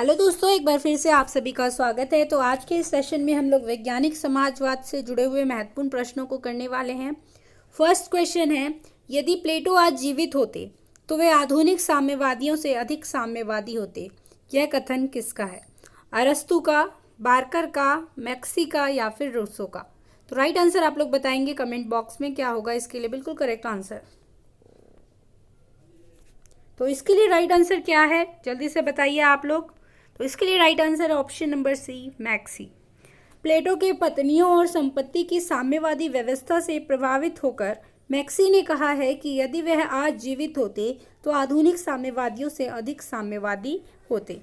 Hello दोस्तों, एक बार फिर से आप सभी का स्वागत है। तो आज के इस सेशन में हम लोग वैज्ञानिक समाजवाद से जुड़े हुए महत्वपूर्ण प्रश्नों को करने वाले हैं। फर्स्ट क्वेश्चन है, यदि प्लेटो आज जीवित होते तो वे आधुनिक साम्यवादियों से अधिक साम्यवादी होते। यह कथन किसका है? अरस्तू का, बार्कर का, मैक्सी का या फिर रूसो का? तो राइट आंसर आप लोग बताएंगे कमेंट बॉक्स में क्या होगा इसके लिए बिल्कुल करेक्ट आंसर। तो इसके लिए राइट आंसर क्या है जल्दी से बताइए आप लोग। तो इसके लिए right answer option number C, मैक्सी। प्लेटो के पत्नियों और संपत्ति की साम्यवादी व्यवस्था से प्रभावित होकर मैक्सी ने कहा है कि यदि वह आज जीवित होते तो आधुनिक साम्यवादियों से अधिक साम्यवादी होते।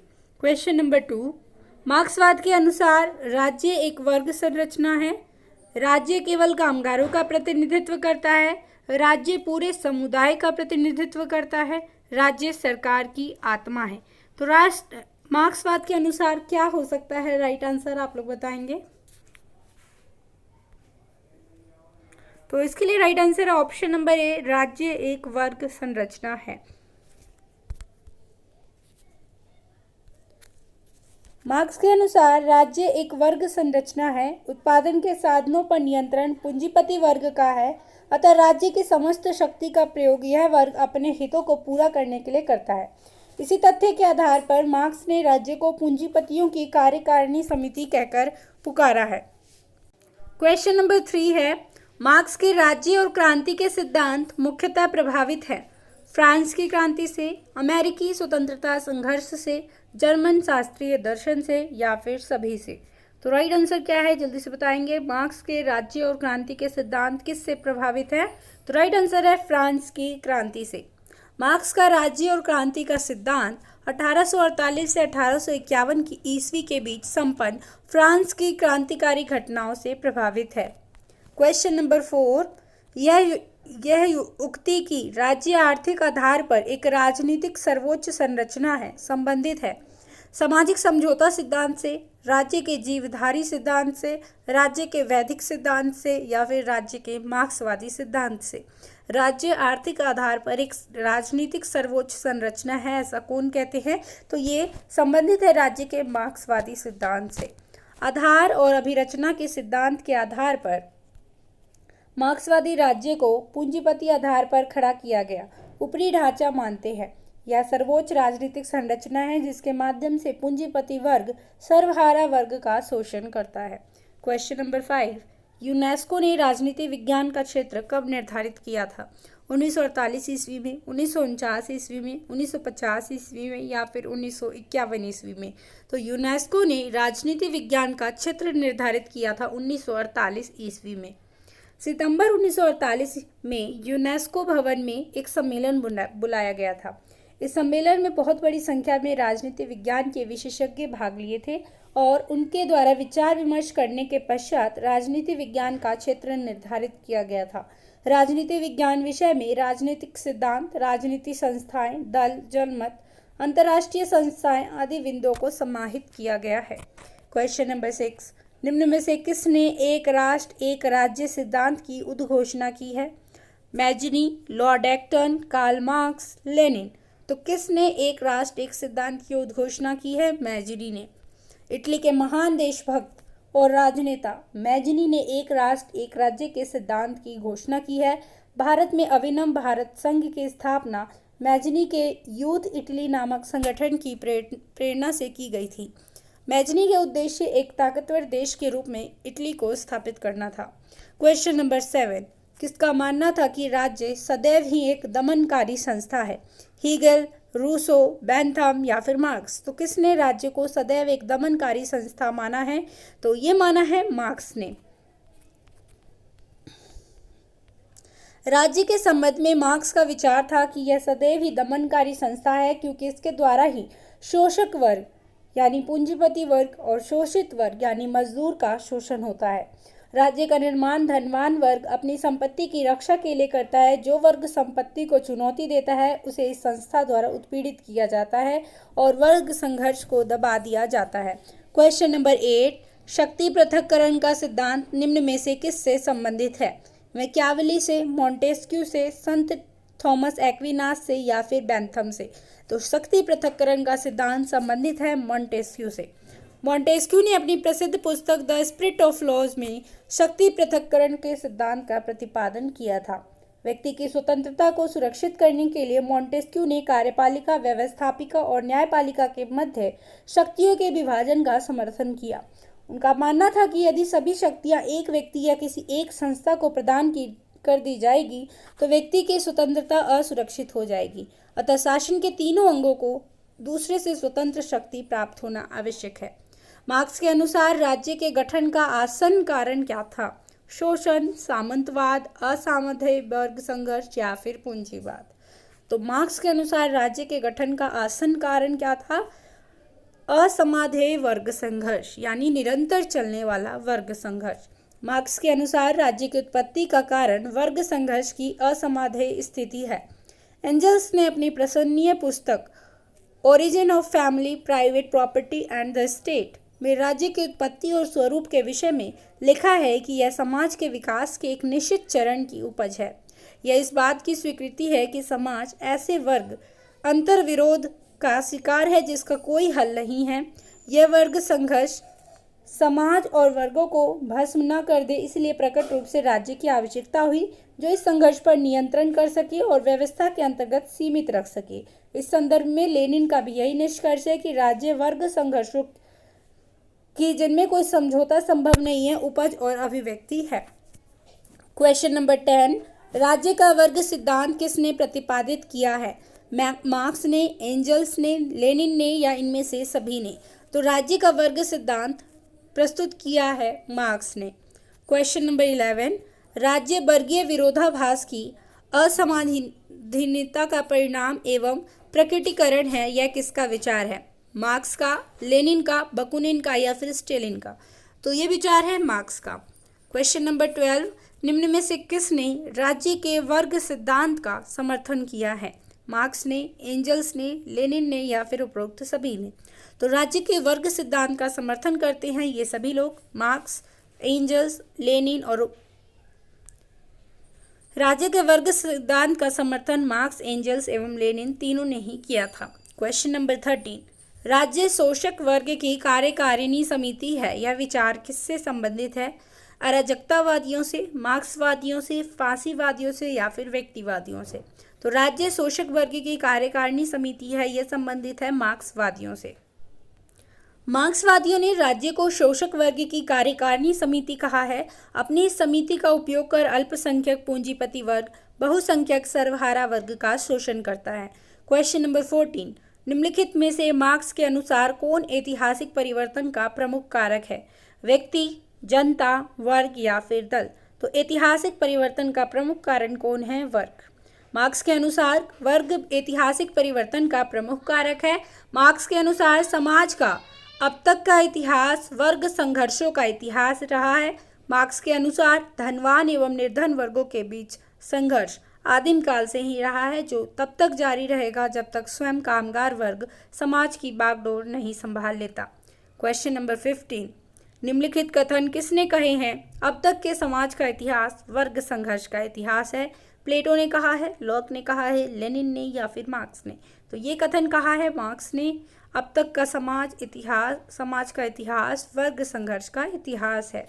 क्वेश्चन नंबर 2, मार्क्सवाद के अनुसार राज्य एक वर्ग संरचना है। राज्य केवल कामगारों का प्रतिनिधित्व करता है, राज्य पूरे समुदाय का प्रतिनिधित्व करता है, राज्य सरकार की आत्मा है। तो राष्ट्र मार्क्सवाद के अनुसार क्या हो सकता है राइट आंसर आप लोग बताएंगे। तो इसके लिए राइट आंसर है ऑप्शन नंबर ए, राज्य एक वर्ग संरचना है। मार्क्स के अनुसार राज्य एक वर्ग संरचना है, उत्पादन के साधनों पर नियंत्रण पूंजीपति वर्ग का है, अतः राज्य की समस्त शक्ति का प्रयोग यह वर्ग अपने हितों को पूरा करने के लिए करता है। इसी तथ्य के आधार पर मार्क्स ने राज्य को पूंजीपतियों की कार्यकारिणी समिति कहकर पुकारा है। क्वेश्चन नंबर 3 है, मार्क्स के राज्य और क्रांति के सिद्धांत मुख्यतः प्रभावित है फ्रांस की क्रांति से, अमेरिकी स्वतंत्रता संघर्ष से, जर्मन शास्त्रीय दर्शन से या फिर सभी से? तो राइट आंसर क्या है जल्दी से बताएंगे। मार्क्स के राज्य और क्रांति के सिद्धांत किससे प्रभावित है? तो राइट आंसर है फ्रांस की क्रांति से। मार्क्स का राज्य और क्रांति का सिद्धांत 1848 से 1851 की ईस्वी के बीच संपन्न फ्रांस की क्रांतिकारी घटनाओं से प्रभावित है। क्वेश्चन नंबर 4, यह उक्ति की राज्य आर्थिक आधार पर एक राजनीतिक सर्वोच्च संरचना है संबंधित है सामाजिक समझौता सिद्धांत से, राज्य के जीवधारी सिद्धांत से, राज्य के वैधिक सिद्धांत से या फिर राज्य के मार्क्सवादी सिद्धांत से? राज्य आर्थिक आधार पर एक राजनीतिक सर्वोच्च संरचना है ऐसा कौन कहते हैं? तो ये संबंधित है राज्य के मार्क्सवादी सिद्धांत से। आधार और अभिरचना के सिद्धांत के आधार पर मार्क्सवादी राज्य को पूंजीपति आधार पर खड़ा किया गया ऊपरी ढांचा मानते हैं। यह सर्वोच्च राजनीतिक संरचना है जिसके माध्यम से पूंजीपति वर्ग सर्वहारा वर्ग का शोषण करता है। क्वेश्चन नंबर 5, यूनेस्को ने राजनीति विज्ञान का क्षेत्र कब निर्धारित किया था? 1948 ईस्वी में, 1949 ईस्वी में, 1950 ईस्वी में या फिर 1951 ईस्वी में? तो यूनेस्को ने राजनीति विज्ञान का क्षेत्र निर्धारित किया था 1948 ईस्वी में। सितंबर 1948 में यूनेस्को भवन में एक सम्मेलन बुलाया गया था। इस सम्मेलन में बहुत बड़ी संख्या में राजनीति विज्ञान के विशेषज्ञ भाग लिए थे और उनके द्वारा विचार विमर्श करने के पश्चात राजनीति विज्ञान का क्षेत्र निर्धारित किया गया था। राजनीति विज्ञान विषय में राजनीतिक सिद्धांत, राजनीति संस्थाएं, दल, जनमत, अंतर्राष्ट्रीय संस्थाएं आदि बिंदुओं को समाहित किया गया है। क्वेश्चन नंबर 6, निम्न में से किसने एक राष्ट्र एक राज्य सिद्धांत की उद्घोषणा की है? Mazzini, Lord Acton, Karl Marx, Lenin? तो किसने एक राष्ट्र एक सिद्धांत की उद्घोषणा की है? मैजिनी ने। इटली के महान देशभक्त और राजनेता मैजिनी ने एक राष्ट्र एक राज्य के सिद्धांत की घोषणा की है। भारत में अभिनव भारत संघ की स्थापना मैजिनी के यूथ इटली नामक संगठन की प्रेरणा से की गई थी। मैजिनी के उद्देश्य एक ताकतवर देश के रूप में इटली को स्थापित करना था। क्वेश्चन नंबर 7, किसका मानना था कि राज्य सदैव ही एक दमनकारी संस्था है? हीगल, रूसो, बेंथम या फिर मार्क्स? तो किसने राज्य को सदैव एक दमनकारी संस्था माना है? तो ये माना है मार्क्स ने। राज्य के संबंध में मार्क्स का विचार था कि यह सदैव ही दमनकारी संस्था है क्योंकि इसके द्वारा ही शोषक वर्ग यानी पूंजीपति वर्ग और शोषित वर्ग यानी मजदूर का शोषण होता है। राज्य का निर्माण धनवान वर्ग अपनी संपत्ति की रक्षा के लिए करता है। जो वर्ग संपत्ति को चुनौती देता है उसे इस संस्था द्वारा उत्पीड़ित किया जाता है और वर्ग संघर्ष को दबा दिया जाता है। क्वेश्चन नंबर 8, शक्ति पृथक्करण का सिद्धांत निम्न में से किससे संबंधित है? मैकियावेली से, मोंटेस्क्यू से, संत थॉमस एक्विनास से या फिर बेंथम से। तो शक्ति पृथक्करण का सिद्धांत संबंधित है मॉन्टेस्क्यू से। मॉन्टेस्क्यू ने अपनी प्रसिद्ध पुस्तक द स्पिरिट ऑफ लॉज में शक्ति पृथक्करण के सिद्धांत का प्रतिपादन किया था। व्यक्ति की स्वतंत्रता को सुरक्षित करने के लिए मॉन्टेस्क्यू ने कार्यपालिका, व्यवस्थापिका और न्यायपालिका के मध्य शक्तियों के विभाजन का समर्थन किया। उनका मानना था कि यदि सभी शक्तियां एक व्यक्ति या किसी एक संस्था को प्रदान कर दी जाएगी तो व्यक्ति की स्वतंत्रता असुरक्षित हो जाएगी। अतः शासन के तीनों अंगों को दूसरे से स्वतंत्र शक्ति प्राप्त होना आवश्यक है। मार्क्स के अनुसार राज्य के गठन का आसन्न कारण क्या था? शोषण, सामंतवाद, असामंत वर्ग संघर्ष या फिर पूंजीवाद। तो मार्क्स के अनुसार राज्य के गठन का आसन्न कारण क्या था? असमाधेय वर्ग संघर्ष, यानी निरंतर चलने वाला वर्ग संघर्ष। मार्क्स के अनुसार राज्य की उत्पत्ति का कारण वर्ग संघर्ष की असमाधेय स्थिति है। एंजल्स ने अपनी प्रशंसनीय पुस्तक origin of family, private property and the state में राज्य की उत्पत्ति और स्वरूप के विषय में लिखा है कि यह समाज के विकास के एक निश्चित चरण की उपज है। यह इस बात की स्वीकृति है कि समाज ऐसे वर्ग अंतर्विरोध का शिकार है जिसका कोई हल नहीं है। यह वर्ग संघर्ष समाज और वर्गों को भस्म न कर दे, इसलिए प्रकट रूप से राज्य की आवश्यकता हुई जो इस संघर्ष पर नियंत्रण कर सके और व्यवस्था के अंतर्गत सीमित रख सके। इस संदर्भ में लेनिन का भी यही निष्कर्ष है कि राज्य वर्ग संघर्षों की जिनमें कोई समझौता संभव नहीं है उपज और अभिव्यक्ति है। क्वेश्चन नंबर 10, राज्य का वर्ग सिद्धांत किसने प्रतिपादित किया है? मार्क्स ने, एंजल्स ने, लेनिन ने या इनमें से सभी ने? तो राज्य का वर्ग सिद्धांत प्रस्तुत किया है मार्क्स ने। क्वेश्चन नंबर 11, राज्य वर्गीय विरोधाभास की असमाधीनता का परिणाम एवं प्रकटीकरण है, यह किसका विचार है? मार्क्स का, लेनिन का, बकुनिन का या फिर स्टेलिन का? तो ये विचार है मार्क्स का। क्वेश्चन नंबर 12, निम्न में से किसने राज्य के वर्ग सिद्धांत का समर्थन किया है? मार्क्स ने, एंजल्स ने, लेनिन ने या फिर उपरोक्त सभी ने? तो राज्य के वर्ग सिद्धांत का समर्थन करते हैं ये सभी लोग, मार्क्स, एंजल्स, लेनिन और राज्य के वर्ग सिद्धांत का समर्थन मार्क्स, एंजल्स एवं लेनिन तीनों ने ही किया था। क्वेश्चन नंबर 13, राज्य शोषक वर्ग की कार्यकारिणी समिति है, यह विचार किससे संबंधित है? अराजकतावादियों से, मार्क्सवादियों से, फांसीवादियों से या फिर व्यक्तिवादियों से? तो राज्य शोषक वर्ग की कार्यकारिणी समिति है, यह संबंधित है मार्क्सवादियों से। मार्क्सवादियों ने राज्य को शोषक वर्ग की कार्यकारिणी समिति कहा है। अपनी इस समिति का उपयोग कर अल्पसंख्यक पूंजीपति वर्ग बहुसंख्यक सर्वहारा वर्ग का शोषण करता है। क्वेश्चन नंबर 14, निम्नलिखित में से मार्क्स के अनुसार कौन ऐतिहासिक परिवर्तन का प्रमुख कारक है? व्यक्ति, जनता, वर्ग या फिर दल? तो ऐतिहासिक परिवर्तन का प्रमुख कारण कौन है? वर्ग। मार्क्स के अनुसार वर्ग ऐतिहासिक परिवर्तन का प्रमुख कारक है। मार्क्स के अनुसार समाज का अब तक का इतिहास वर्ग संघर्षों का इतिहास रहा है। मार्क्स के अनुसार धनवान एवं निर्धन वर्गों के बीच संघर्ष आदिम काल से ही रहा है, जो तब तक जारी रहेगा जब तक स्वयं कामगार वर्ग समाज की बागडोर नहीं संभाल लेता। क्वेश्चन नंबर 15, निम्नलिखित कथन किसने कहे हैं? अब तक के समाज का इतिहास वर्ग संघर्ष का इतिहास है। प्लेटो ने कहा है, लॉक ने कहा है, लेनिन ने या फिर मार्क्स ने? तो ये कथन कहा है मार्क्स ने। अब तक का समाज का इतिहास वर्ग संघर्ष का इतिहास है।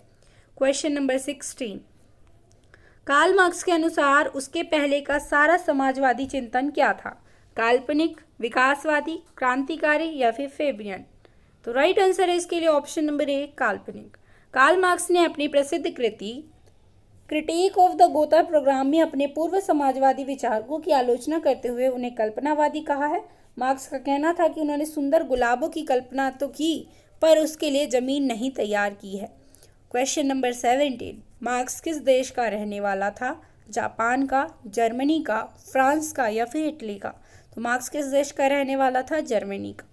क्वेश्चन नंबर 16, कार्ल मार्क्स के अनुसार उसके पहले का सारा समाजवादी चिंतन क्या था? काल्पनिक, विकासवादी, क्रांतिकारी या फिर फेबियन? तो राइट आंसर है इसके लिए ऑप्शन नंबर ए, काल्पनिक। कार्ल मार्क्स ने अपनी प्रसिद्ध कृति critique of the Gotha programme में अपने पूर्व समाजवादी विचारकों की आलोचना करते हुए उन्हें कल्पनावादी कहा है। मार्क्स का कहना था कि उन्होंने सुंदर गुलाबों की कल्पना तो की पर उसके लिए जमीन नहीं तैयार की है। क्वेश्चन नंबर 17, मार्क्स किस देश का रहने वाला था? जापान का, जर्मनी का, फ्रांस का या फिर इटली का? तो मार्क्स किस देश का रहने वाला था? जर्मनी का।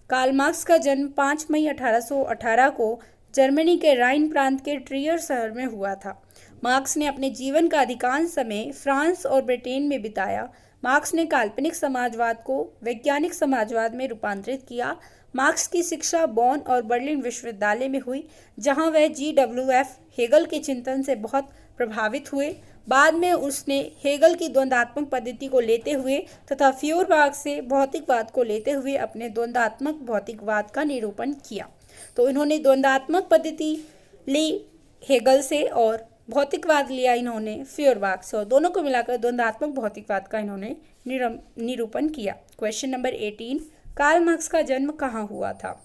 कार्ल मार्क्स का जन्म 5 मई 1818 को जर्मनी के राइन प्रांत के ट्रियर शहर में हुआ था। मार्क्स ने अपने जीवन का अधिकांश समय फ्रांस और ब्रिटेन में बिताया। मार्क्स ने काल्पनिक समाजवाद को वैज्ञानिक समाजवाद में रूपांतरित किया। मार्क्स की शिक्षा बॉन और बर्लिन विश्वविद्यालय में हुई, जहां वह GWF हेगल के चिंतन से बहुत प्रभावित हुए। बाद में उसने हेगल की द्वंद्वात्मक पद्धति को लेते हुए तथा फ्यूरबाख से भौतिकवाद को लेते हुए अपने द्वंद्वात्मक भौतिकवाद का निरूपण किया। तो इन्होंने द्वंद्वात्मक पद्धति ली हेगल से और भौतिकवाद लिया इन्होंने फ्यूरबाख से, और दोनों को मिलाकर द्वंद्वात्मक भौतिकवाद का इन्होंने निरूपण किया। क्वेश्चन नंबर 18, कार्ल मार्क्स का जन्म कहाँ हुआ था?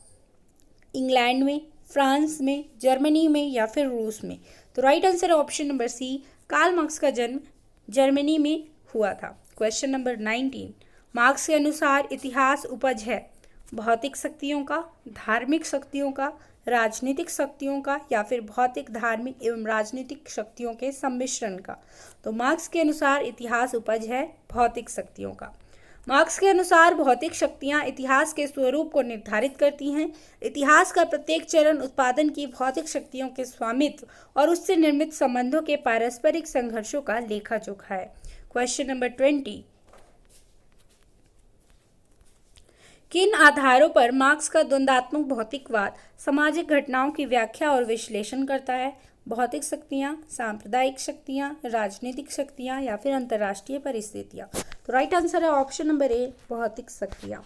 इंग्लैंड में, फ्रांस में, जर्मनी में या फिर रूस में? तो राइट आंसर है option number C, Karl Marx का जन्म जर्मनी में हुआ था। क्वेश्चन नंबर 19, मार्क्स के अनुसार इतिहास उपज है भौतिक शक्तियों का, धार्मिक शक्तियों का, राजनीतिक शक्तियों का या फिर भौतिक, धार्मिक एवं राजनीतिक शक्तियों के सम्मिश्रण का? तो मार्क्स के अनुसार इतिहास उपज है भौतिक शक्तियों का। मार्क्स के अनुसार भौतिक शक्तियां इतिहास के स्वरूप को निर्धारित करती हैं। इतिहास का प्रत्येक चरण उत्पादन की भौतिक शक्तियों के स्वामित्व और उससे निर्मित संबंधों के पारस्परिक संघर्षों का लेखा जोखा है। क्वेश्चन नंबर 20, किन आधारों पर मार्क्स का द्वंद्वात्मक भौतिकवाद सामाजिक घटनाओं की व्याख्या और विश्लेषण करता है? भौतिक शक्तियां, सांप्रदायिक शक्तियां, राजनीतिक शक्तियां या फिर अंतर्राष्ट्रीय परिस्थितियां? तो राइट आंसर है ऑप्शन नंबर ए, भौतिक शक्तियां।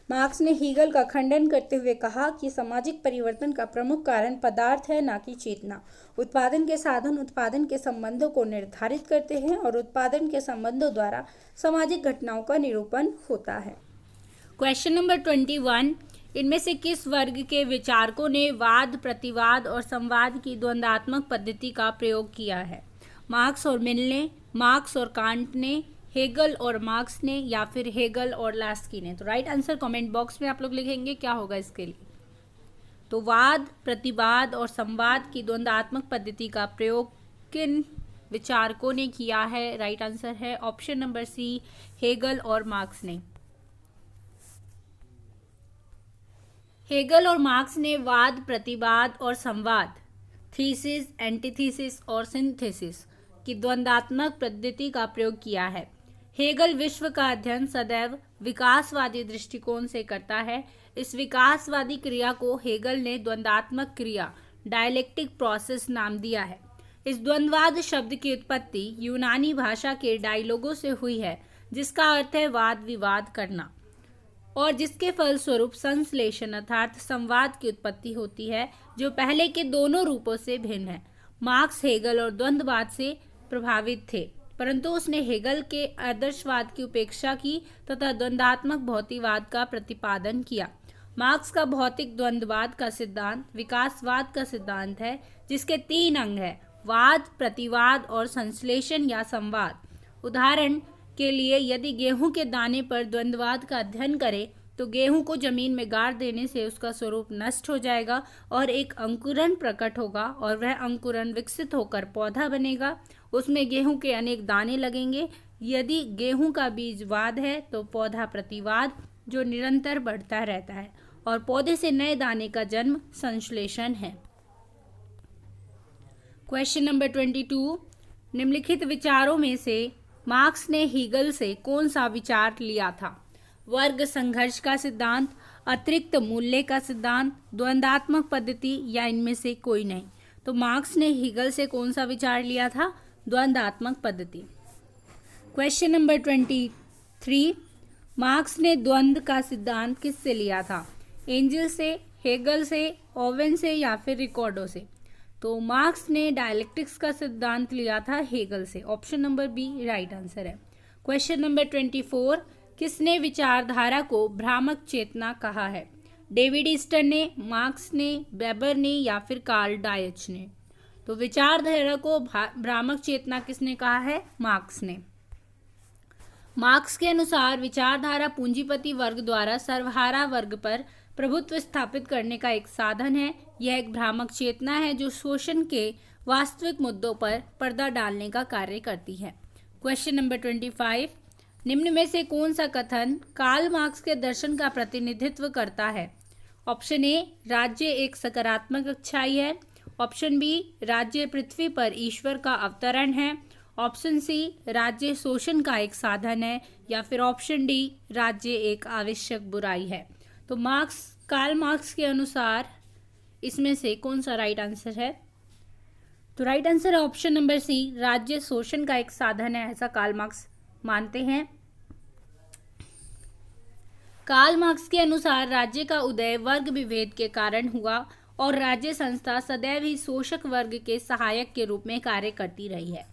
मार्क्स ने हीगल का खंडन करते हुए कहा कि सामाजिक परिवर्तन का प्रमुख कारण पदार्थ है, ना कि चेतना। उत्पादन के साधन उत्पादन के संबंधों को निर्धारित करते हैं और उत्पादन के संबंधों द्वारा सामाजिक घटनाओं का निरूपण होता है। क्वेश्चन नंबर 21, इनमें से किस वर्ग के विचारकों ने वाद, प्रतिवाद और संवाद की द्वंद्वात्मक पद्धति का प्रयोग किया है? मार्क्स और मिल ने, मार्क्स और कांट ने, हेगल और मार्क्स ने या फिर हेगल और लास्की ने? तो राइट आंसर कमेंट बॉक्स में आप लोग लिखेंगे क्या होगा इसके लिए। तो वाद, प्रतिवाद और संवाद की द्वंद्वात्मक पद्धति का प्रयोग किन विचारकों ने किया है? राइट आंसर है ऑप्शन नंबर सी, हेगल और मार्क्स ने। हेगल और मार्क्स ने वाद, प्रतिवाद और संवाद, थीसिस, एंटीथीसिस और सिंथेसिस की द्वंद्वात्मक पद्धति का प्रयोग किया है। हेगल विश्व का अध्ययन सदैव विकासवादी दृष्टिकोण से करता है। इस विकासवादी क्रिया को हेगल ने द्वंद्वात्मक क्रिया, डायलेक्टिक प्रोसेस नाम दिया है। इस द्वंद्वाद शब्द की उत्पत्ति यूनानी भाषा के डायलोगों से हुई है, जिसका अर्थ है वाद विवाद करना, और जिसके फलस्वरूप संश्लेषण अर्थात संवाद की उत्पत्ति होती है, जो पहले के दोनों रूपों से भिन्न है। मार्क्स हेगल और द्वंद्ववाद से प्रभावित थे, परंतु उसने हेगल के आदर्शवाद की उपेक्षा की तथा द्वंद्वात्मक भौतिकवाद का प्रतिपादन किया। मार्क्स का भौतिक द्वंद्ववाद का सिद्धांत विकासवाद का सिद्धांत है, जिसके 3 अंग हैं: वाद, प्रतिवाद और संश्लेषण या संवाद। उदाहरण के लिए यदि गेहूं के दाने पर द्वंद्ववाद का अध्ययन करें तो गेहूं को जमीन में गाड़ देने से उसका स्वरूप नष्ट हो जाएगा और एक अंकुरन प्रकट होगा, और वह अंकुरन विकसित होकर पौधा बनेगा। उसमें गेहूं के अनेक दाने लगेंगे। यदि गेहूं का बीज वाद है तो पौधा प्रतिवाद, जो निरंतर बढ़ता रहता है, और पौधे से नए दाने का जन्म संश्लेषण है। क्वेश्चन नंबर 22, निम्नलिखित विचारों में से मार्क्स ने हीगल से कौन सा विचार लिया था? वर्ग संघर्ष का सिद्धांत, अतिरिक्त मूल्य का सिद्धांत, द्वंद्वात्मक पद्धति या इनमें से कोई नहीं? तो मार्क्स ने हीगल से कौन सा विचार लिया था? द्वंद्वात्मक पद्धति। क्वेश्चन नंबर 23, मार्क्स ने द्वंद्व का सिद्धांत किससे लिया था? एंजल से, हेगल से, ओवेन से या फिर रिकॉर्डो से? तो मार्क्स ने डायलेक्टिक्स का सिद्धांत लिया था हेगल से। Option number B right answer है। क्वेश्चन नंबर 24, किसने विचारधारा को भ्रामक चेतना कहा है? डेविड ईस्टर ने, मार्क्स ने, वेबर ने या फिर कार्ल डायच ने? तो विचारधारा को भ्रामक चेतना किसने कहा है? मार्क्स ने। मार्क्स के अनुसार विचारधारा पूंजीपति वर्ग द्वारा सर्वहारा वर्ग पर प्रभुत्व स्थापित करने का एक साधन है। यह एक भ्रामक चेतना है जो शोषण के वास्तविक मुद्दों पर पर्दा डालने का कार्य करती है। क्वेश्चन नंबर 25, निम्न में से कौन सा कथन कार्ल मार्क्स के दर्शन का प्रतिनिधित्व करता है? ऑप्शन ए, राज्य एक सकारात्मक अच्छाई है। ऑप्शन बी, राज्य पृथ्वी पर ईश्वर का अवतरण है। ऑप्शन सी, राज्य शोषण का एक साधन है। या फिर ऑप्शन डी, राज्य एक आवश्यक बुराई है। तो कार्ल मार्क्स के अनुसार इसमें से कौन सा राइट आंसर है? तो राइट आंसर है ऑप्शन नंबर सी, राज्य शोषण का एक साधन है, ऐसा कार्ल मार्क्स मानते हैं। कार्ल मार्क्स के अनुसार राज्य का उदय वर्ग विभेद के कारण हुआ और राज्य संस्था सदैव ही शोषक वर्ग के सहायक के रूप में कार्य करती रही है।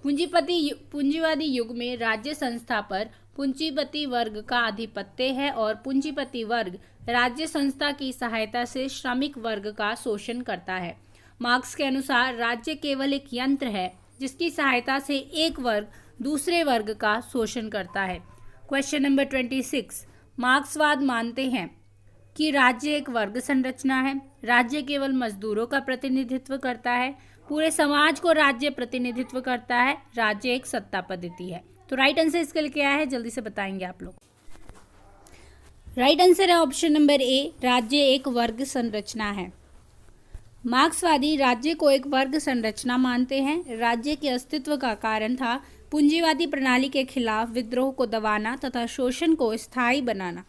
पूंजीवादी युग में राज्य संस्था पर पूंजीपति वर्ग का आधिपत्य है और पूंजीपति वर्ग राज्य संस्था की सहायता से श्रमिक वर्ग का शोषण करता है। मार्क्स के अनुसार राज्य केवल एक यंत्र है जिसकी सहायता से एक वर्ग दूसरे वर्ग का शोषण करता है। क्वेश्चन नंबर 26, मार्क्सवाद मानते हैं कि राज्य एक वर्ग संरचना है, राज्य केवल मजदूरों का प्रतिनिधित्व करता है, पूरे समाज को राज्य प्रतिनिधित्व करता है, राज्य एक सत्ता पद्धति है। तो राइट आंसर इसके लिए क्या है, जल्दी से बताएंगे आप लोग। राइट आंसर है ऑप्शन नंबर ए, राज्य एक वर्ग संरचना है। मार्क्सवादी राज्य को एक वर्ग संरचना मानते हैं। राज्य के अस्तित्व का कारण था पूंजीवादी प्रणाली के खिलाफ विद्रोह को दबाना तथा शोषण को स्थायी बनाना।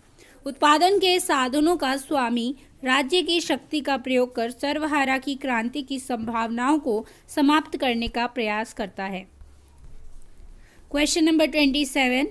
उत्पादन के साधनों का स्वामी राज्य की शक्ति का प्रयोग कर सर्वहारा की क्रांति की संभावनाओं को समाप्त करने का प्रयास करता है। क्वेश्चन नंबर 27,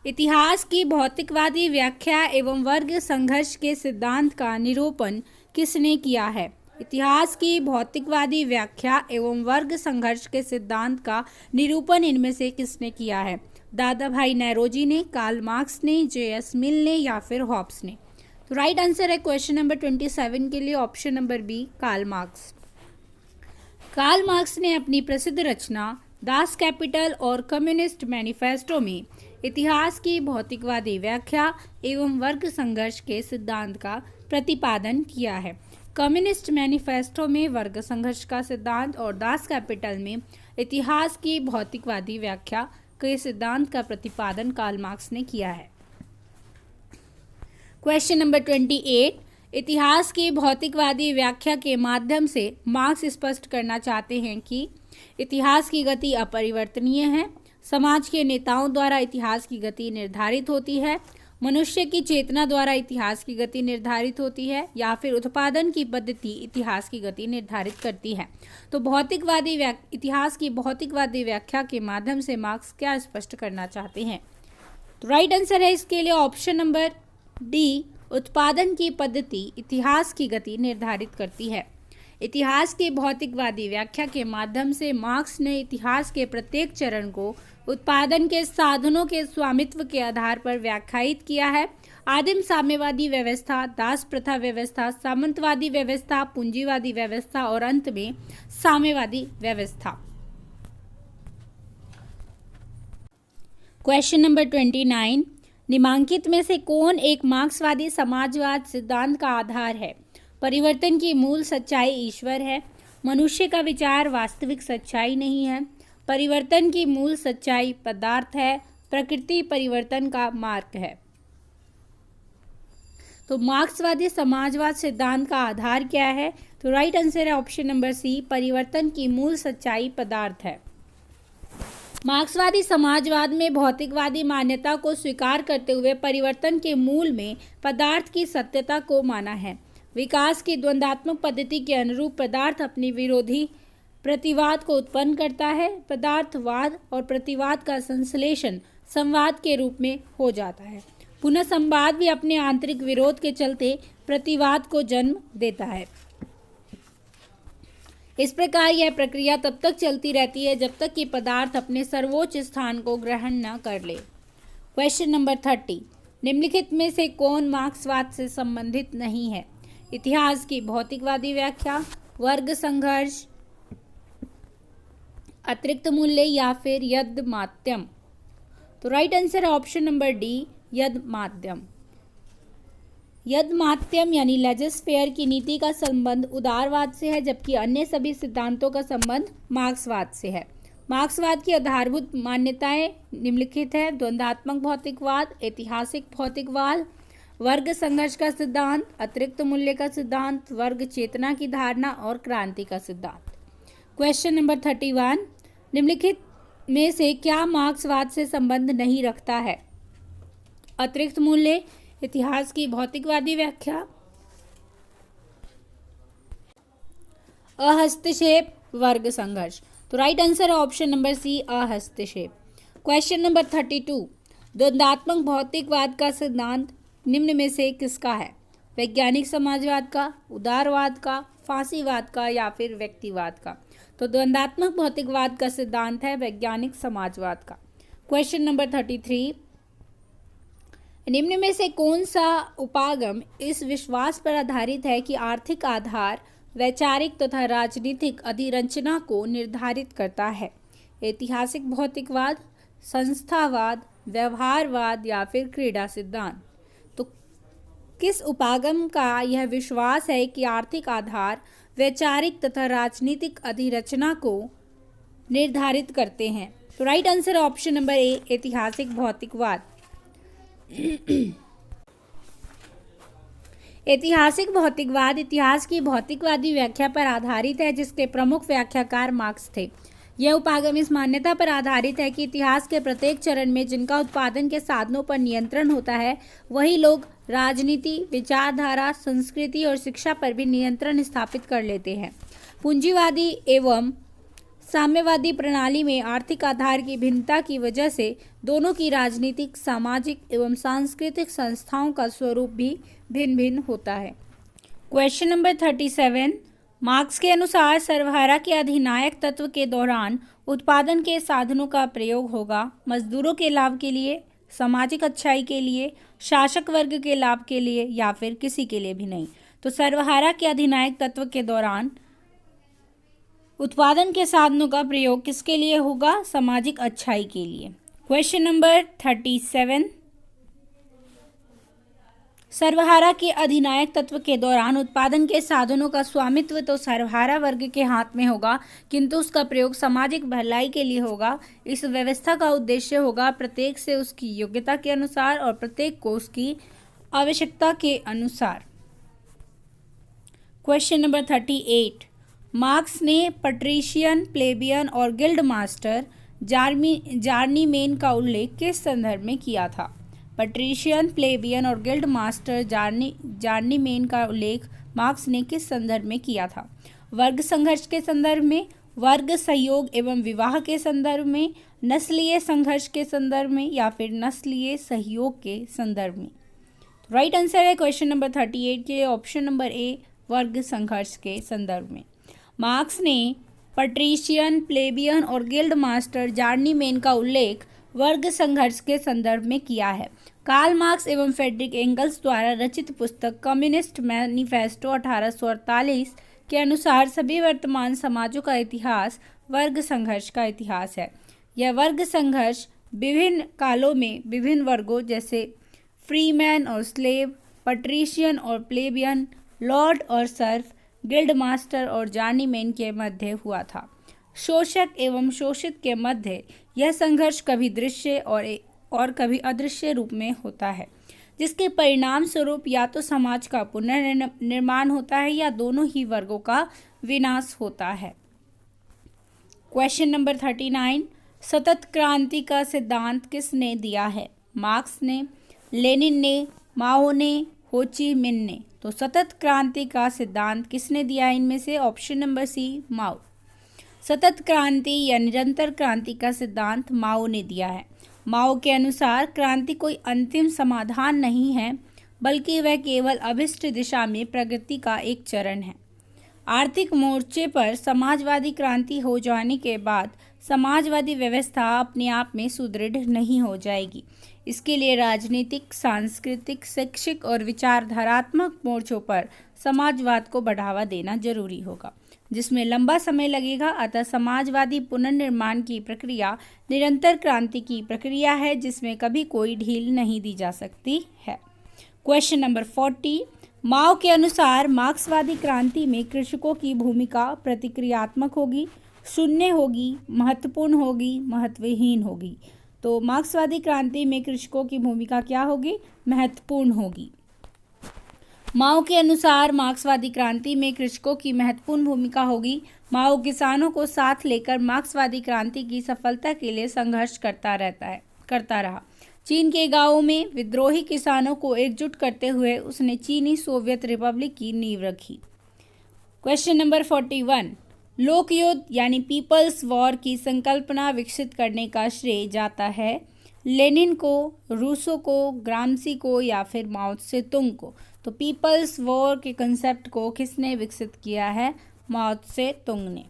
इतिहास की भौतिकवादी व्याख्या एवं वर्ग संघर्ष के सिद्धांत का निरूपण किसने किया है? इतिहास की भौतिकवादी व्याख्या एवं वर्ग संघर्ष के सिद्धांत का निरूपण इनमें से किसने किया है? दादा भाई नौरोजी ने, कार्ल मार्क्स ने, जे.एस. मिल ने या फिर हॉब्स ने? तो राइट आंसर है क्वेश्चन नंबर 27 के लिए option number B, Karl Marx. Karl Marx ने अपनी प्रसिद्ध रचना दास कैपिटल और कम्युनिस्ट मैनिफेस्टो में इतिहास की भौतिकवादी व्याख्या एवं वर्ग संघर्ष के सिद्धांत का प्रतिपादन किया है। कम्युनिस्ट मैनिफेस्टो में वर्ग संघर्ष का सिद्धांत और दास कैपिटल में इतिहास की भौतिकवादी व्याख्या के सिद्धांत का प्रतिपादन कार्ल मार्क्स ने किया है। क्वेश्चन नंबर 28, इतिहास की भौतिकवादी व्याख्या के माध्यम से मार्क्स स्पष्ट करना चाहते हैं कि इतिहास की गति अपरिवर्तनीय है, समाज के नेताओं द्वारा इतिहास की गति निर्धारित होती है, मनुष्य की चेतना द्वारा इतिहास की गति निर्धारित होती है, या फिर उत्पादन की पद्धति इतिहास की गति निर्धारित करती है। तो इतिहास की भौतिकवादी व्याख्या के माध्यम से मार्क्स क्या स्पष्ट करना चाहते हैं? तो राइट आंसर है इसके लिए ऑप्शन नंबर डी, उत्पादन की पद्धति इतिहास की गति निर्धारित करती है। इतिहास की भौतिकवादी व्याख्या के माध्यम से मार्क्स ने इतिहास के प्रत्येक चरण को उत्पादन के साधनों के स्वामित्व के आधार पर व्याख्यायित किया है। आदिम साम्यवादी व्यवस्था, दास प्रथा व्यवस्था, सामंतवादी व्यवस्था, पूंजीवादी व्यवस्था और अंत में साम्यवादी व्यवस्था। क्वेश्चन नंबर 29, निम्नलिखित में से कौन एक मार्क्सवादी समाजवाद सिद्धांत का आधार है? परिवर्तन की मूल सच्चाई ईश्वर है, मनुष्य का विचार वास्तविक सच्चाई नहीं है, परिवर्तन की मूल सच्चाई पदार्थ है, प्रकृति परिवर्तन का मार्ग है। तो मार्क्सवादी समाजवाद सिद्धांत का आधार क्या है? तो राइट आंसर है ऑप्शन नंबर सी, परिवर्तन की मूल सच्चाई पदार्थ है। मार्क्सवादी समाजवाद में भौतिकवादी मान्यता को स्वीकार करते हुए परिवर्तन के मूल में पदार्थ की सत्यता को माना है। विकास की द्वंद्वात्मक पद्धति के अनुरूप पदार्थ अपनी विरोधी प्रतिवाद को उत्पन्न करता है। पदार्थवाद और प्रतिवाद का संश्लेषण संवाद के रूप में हो जाता है। पुनः संवाद भी अपने आंतरिक विरोध के चलते प्रतिवाद को जन्म देता है। इस प्रकार यह प्रक्रिया तब तक चलती रहती है जब तक कि पदार्थ अपने सर्वोच्च स्थान को ग्रहण न कर ले। क्वेश्चन नंबर 30, निम्नलिखित में से कौन मार्क्सवाद से संबंधित नहीं है? इतिहास की भौतिकवादी व्याख्या, वर्ग संघर्ष, अतिरिक्त मूल्य या फिर यद माध्यम? तो राइट आंसर है ऑप्शन नंबर डी, यद माध्यम। यद माध्यम यानी लेजर-फेयर की नीति का संबंध उदारवाद से है, जबकि अन्य सभी सिद्धांतों का संबंध मार्क्सवाद से है। मार्क्सवाद की आधारभूत मान्यताएं निम्नलिखित है: द्वंद्वात्मक भौतिकवाद, ऐतिहासिक भौतिकवाद, वर्ग संघर्ष का सिद्धांत, अतिरिक्त मूल्य का सिद्धांत, वर्ग चेतना की धारणा और क्रांति का सिद्धांत। क्वेश्चन नंबर 31, निम्नलिखित में से क्या मार्क्सवाद से संबंध नहीं रखता है? अतिरिक्त मूल्य, इतिहास की भौतिकवादी व्याख्या, अहस्तक्षेप, वर्ग संघर्ष। तो राइट आंसर है ऑप्शन नंबर सी, अहस्तक्षेप। क्वेश्चन नंबर 32, द्वंद्वात्मक भौतिकवाद का सिद्धांत निम्न में से किसका है? वैज्ञानिक समाजवाद का, उदारवाद का, फांसीवाद का या फिर व्यक्तिवाद का? तो द्वंद्वात्मक भौतिकवाद का सिद्धांत है वैज्ञानिक समाजवाद का। क्वेश्चन नंबर 33, निम्न में से कौन सा उपागम इस विश्वास पर आधारित है कि आर्थिक आधार वैचारिक तथा राजनीतिक अधिरचना को निर्धारित करता है? ऐतिहासिक भौतिकवाद, संस्थावाद, व्यवहारवाद या फिर क्रीड़ा सिद्धांत? तो किस उपागम का यह विश्वास है कि आर्थिक आधार वैचारिक तथा राजनीतिक अधिरचना को निर्धारित करते हैं? तो right answer option number A, ऐतिहासिक भौतिकवाद। ऐतिहासिक भौतिकवाद इतिहास की भौतिकवादी व्याख्या पर आधारित है जिसके प्रमुख व्याख्याकार मार्क्स थे। यह उपागम इस मान्यता पर आधारित है कि इतिहास के प्रत्येक चरण में जिनका उत्पादन के साधनों पर नियंत्रण होता है वही लोग राजनीति, विचारधारा, संस्कृति और शिक्षा पर भी नियंत्रण स्थापित कर लेते हैं। पूंजीवादी एवं साम्यवादी प्रणाली में आर्थिक आधार की भिन्नता की वजह से दोनों की राजनीतिक, सामाजिक एवं सांस्कृतिक संस्थाओं का स्वरूप भी भिन्न भिन्न होता है। क्वेश्चन नंबर 37, मार्क्स के अनुसार सर्वहारा के अधिनायक तत्व के दौरान उत्पादन के साधनों का प्रयोग होगा मजदूरों के लाभ के लिए, सामाजिक अच्छाई के लिए, शासक वर्ग के लाभ के लिए या फिर किसी के लिए भी नहीं। तो सर्वहारा के अधिनायक तत्व के दौरान उत्पादन के साधनों का प्रयोग किसके लिए होगा? सामाजिक अच्छाई के लिए। क्वेश्चन नंबर 37, सर्वहारा के अधिनायक तत्व के दौरान उत्पादन के साधनों का स्वामित्व तो सर्वहारा वर्ग के हाथ में होगा किंतु उसका प्रयोग सामाजिक भलाई के लिए होगा। इस व्यवस्था का उद्देश्य होगा प्रत्येक से उसकी योग्यता के अनुसार और प्रत्येक को उसकी आवश्यकता के अनुसार। क्वेश्चन नंबर 38, मार्क्स ने पट्रीशियन, प्लेबियन और गिल्ड मास्टर जार्नीमेन का उल्लेख किस संदर्भ में किया था? पट्रीशियन, प्लेबियन और गिल्ड मास्टर जार्नीमेन का उल्लेख मार्क्स ने किस संदर्भ में किया था? वर्ग संघर्ष के संदर्भ में, वर्ग सहयोग एवं विवाह के संदर्भ में, नस्लीय संघर्ष के संदर्भ में या फिर नस्लीय सहयोग के संदर्भ में? राइट आंसर है क्वेश्चन नंबर 38 के ऑप्शन नंबर ए, वर्ग संघर्ष के संदर्भ में। मार्क्स ने पट्रीशियन, प्लेबियन और गिल्ड मास्टर जार्नीमेन का उल्लेख वर्ग संघर्ष के संदर्भ में किया है। कार्ल मार्क्स एवं फ्रेडरिक एंगल्स द्वारा रचित पुस्तक कम्युनिस्ट मैनिफेस्टो 1848 के अनुसार सभी वर्तमान समाजों का इतिहास वर्ग संघर्ष का इतिहास है। यह वर्ग संघर्ष विभिन्न कालों में विभिन्न वर्गों जैसे फ्रीमैन और स्लेव, पट्रीशियन और प्लेबियन, लॉर्ड और सर्फ, गिल्ड मास्टर और जार्नीमेन के मध्य हुआ था। शोषक एवं शोषित के मध्य यह संघर्ष कभी दृश्य और कभी अदृश्य रूप में होता है जिसके परिणाम स्वरूप या तो समाज का पुनर्निर्माण होता है या दोनों ही वर्गों का विनाश होता है। क्वेश्चन नंबर 39, सतत क्रांति का सिद्धांत किसने दिया है? मार्क्स ने, लेनिन ने, माओ ने, हो ची मिन्ह ने? तो सतत क्रांति का सिद्धांत किसने दिया है इनमें से? ऑप्शन नंबर सी, माओ। सतत क्रांति या निरंतर क्रांति का सिद्धांत माओ ने दिया है। माओ के अनुसार क्रांति कोई अंतिम समाधान नहीं है बल्कि वह केवल अभिष्ट दिशा में प्रगति का एक चरण है। आर्थिक मोर्चे पर समाजवादी क्रांति हो जाने के बाद समाजवादी व्यवस्था अपने आप में सुदृढ़ नहीं हो जाएगी। इसके लिए राजनीतिक, सांस्कृतिक, शैक्षिक और विचारधारात्मक मोर्चों पर समाजवाद को बढ़ावा देना जरूरी होगा जिसमें लंबा समय लगेगा। अतः समाजवादी पुनर्निर्माण की प्रक्रिया निरंतर क्रांति की प्रक्रिया है जिसमें कभी कोई ढील नहीं दी जा सकती है। क्वेश्चन नंबर 40, माओ के अनुसार मार्क्सवादी क्रांति में कृषकों की भूमिका प्रतिक्रियात्मक होगी, शून्य होगी, महत्वपूर्ण होगी, महत्वहीन होगी? तो मार्क्सवादी क्रांति में कृषकों की भूमिका क्या होगी? महत्वपूर्ण होगी। माओ के अनुसार मार्क्सवादी क्रांति में कृषकों की महत्वपूर्ण भूमिका होगी। माओ किसानों को साथ लेकर मार्क्सवादी क्रांति की सफलता के लिए संघर्ष करता रहा। चीन के गांवों में विद्रोही किसानों को एकजुट करते हुए उसने चीनी सोवियत रिपब्लिक की नींव रखी। क्वेश्चन नंबर 41, लोक युद्ध यानी पीपल्स वॉर की संकल्पना विकसित करने का श्रेय जाता है लेनिन को, रूसो को, ग्रामसी को या फिर माओ से तुंग को। तो पीपल्स वॉर के कंसेप्ट को किसने विकसित किया है? माओ से तुंग ने।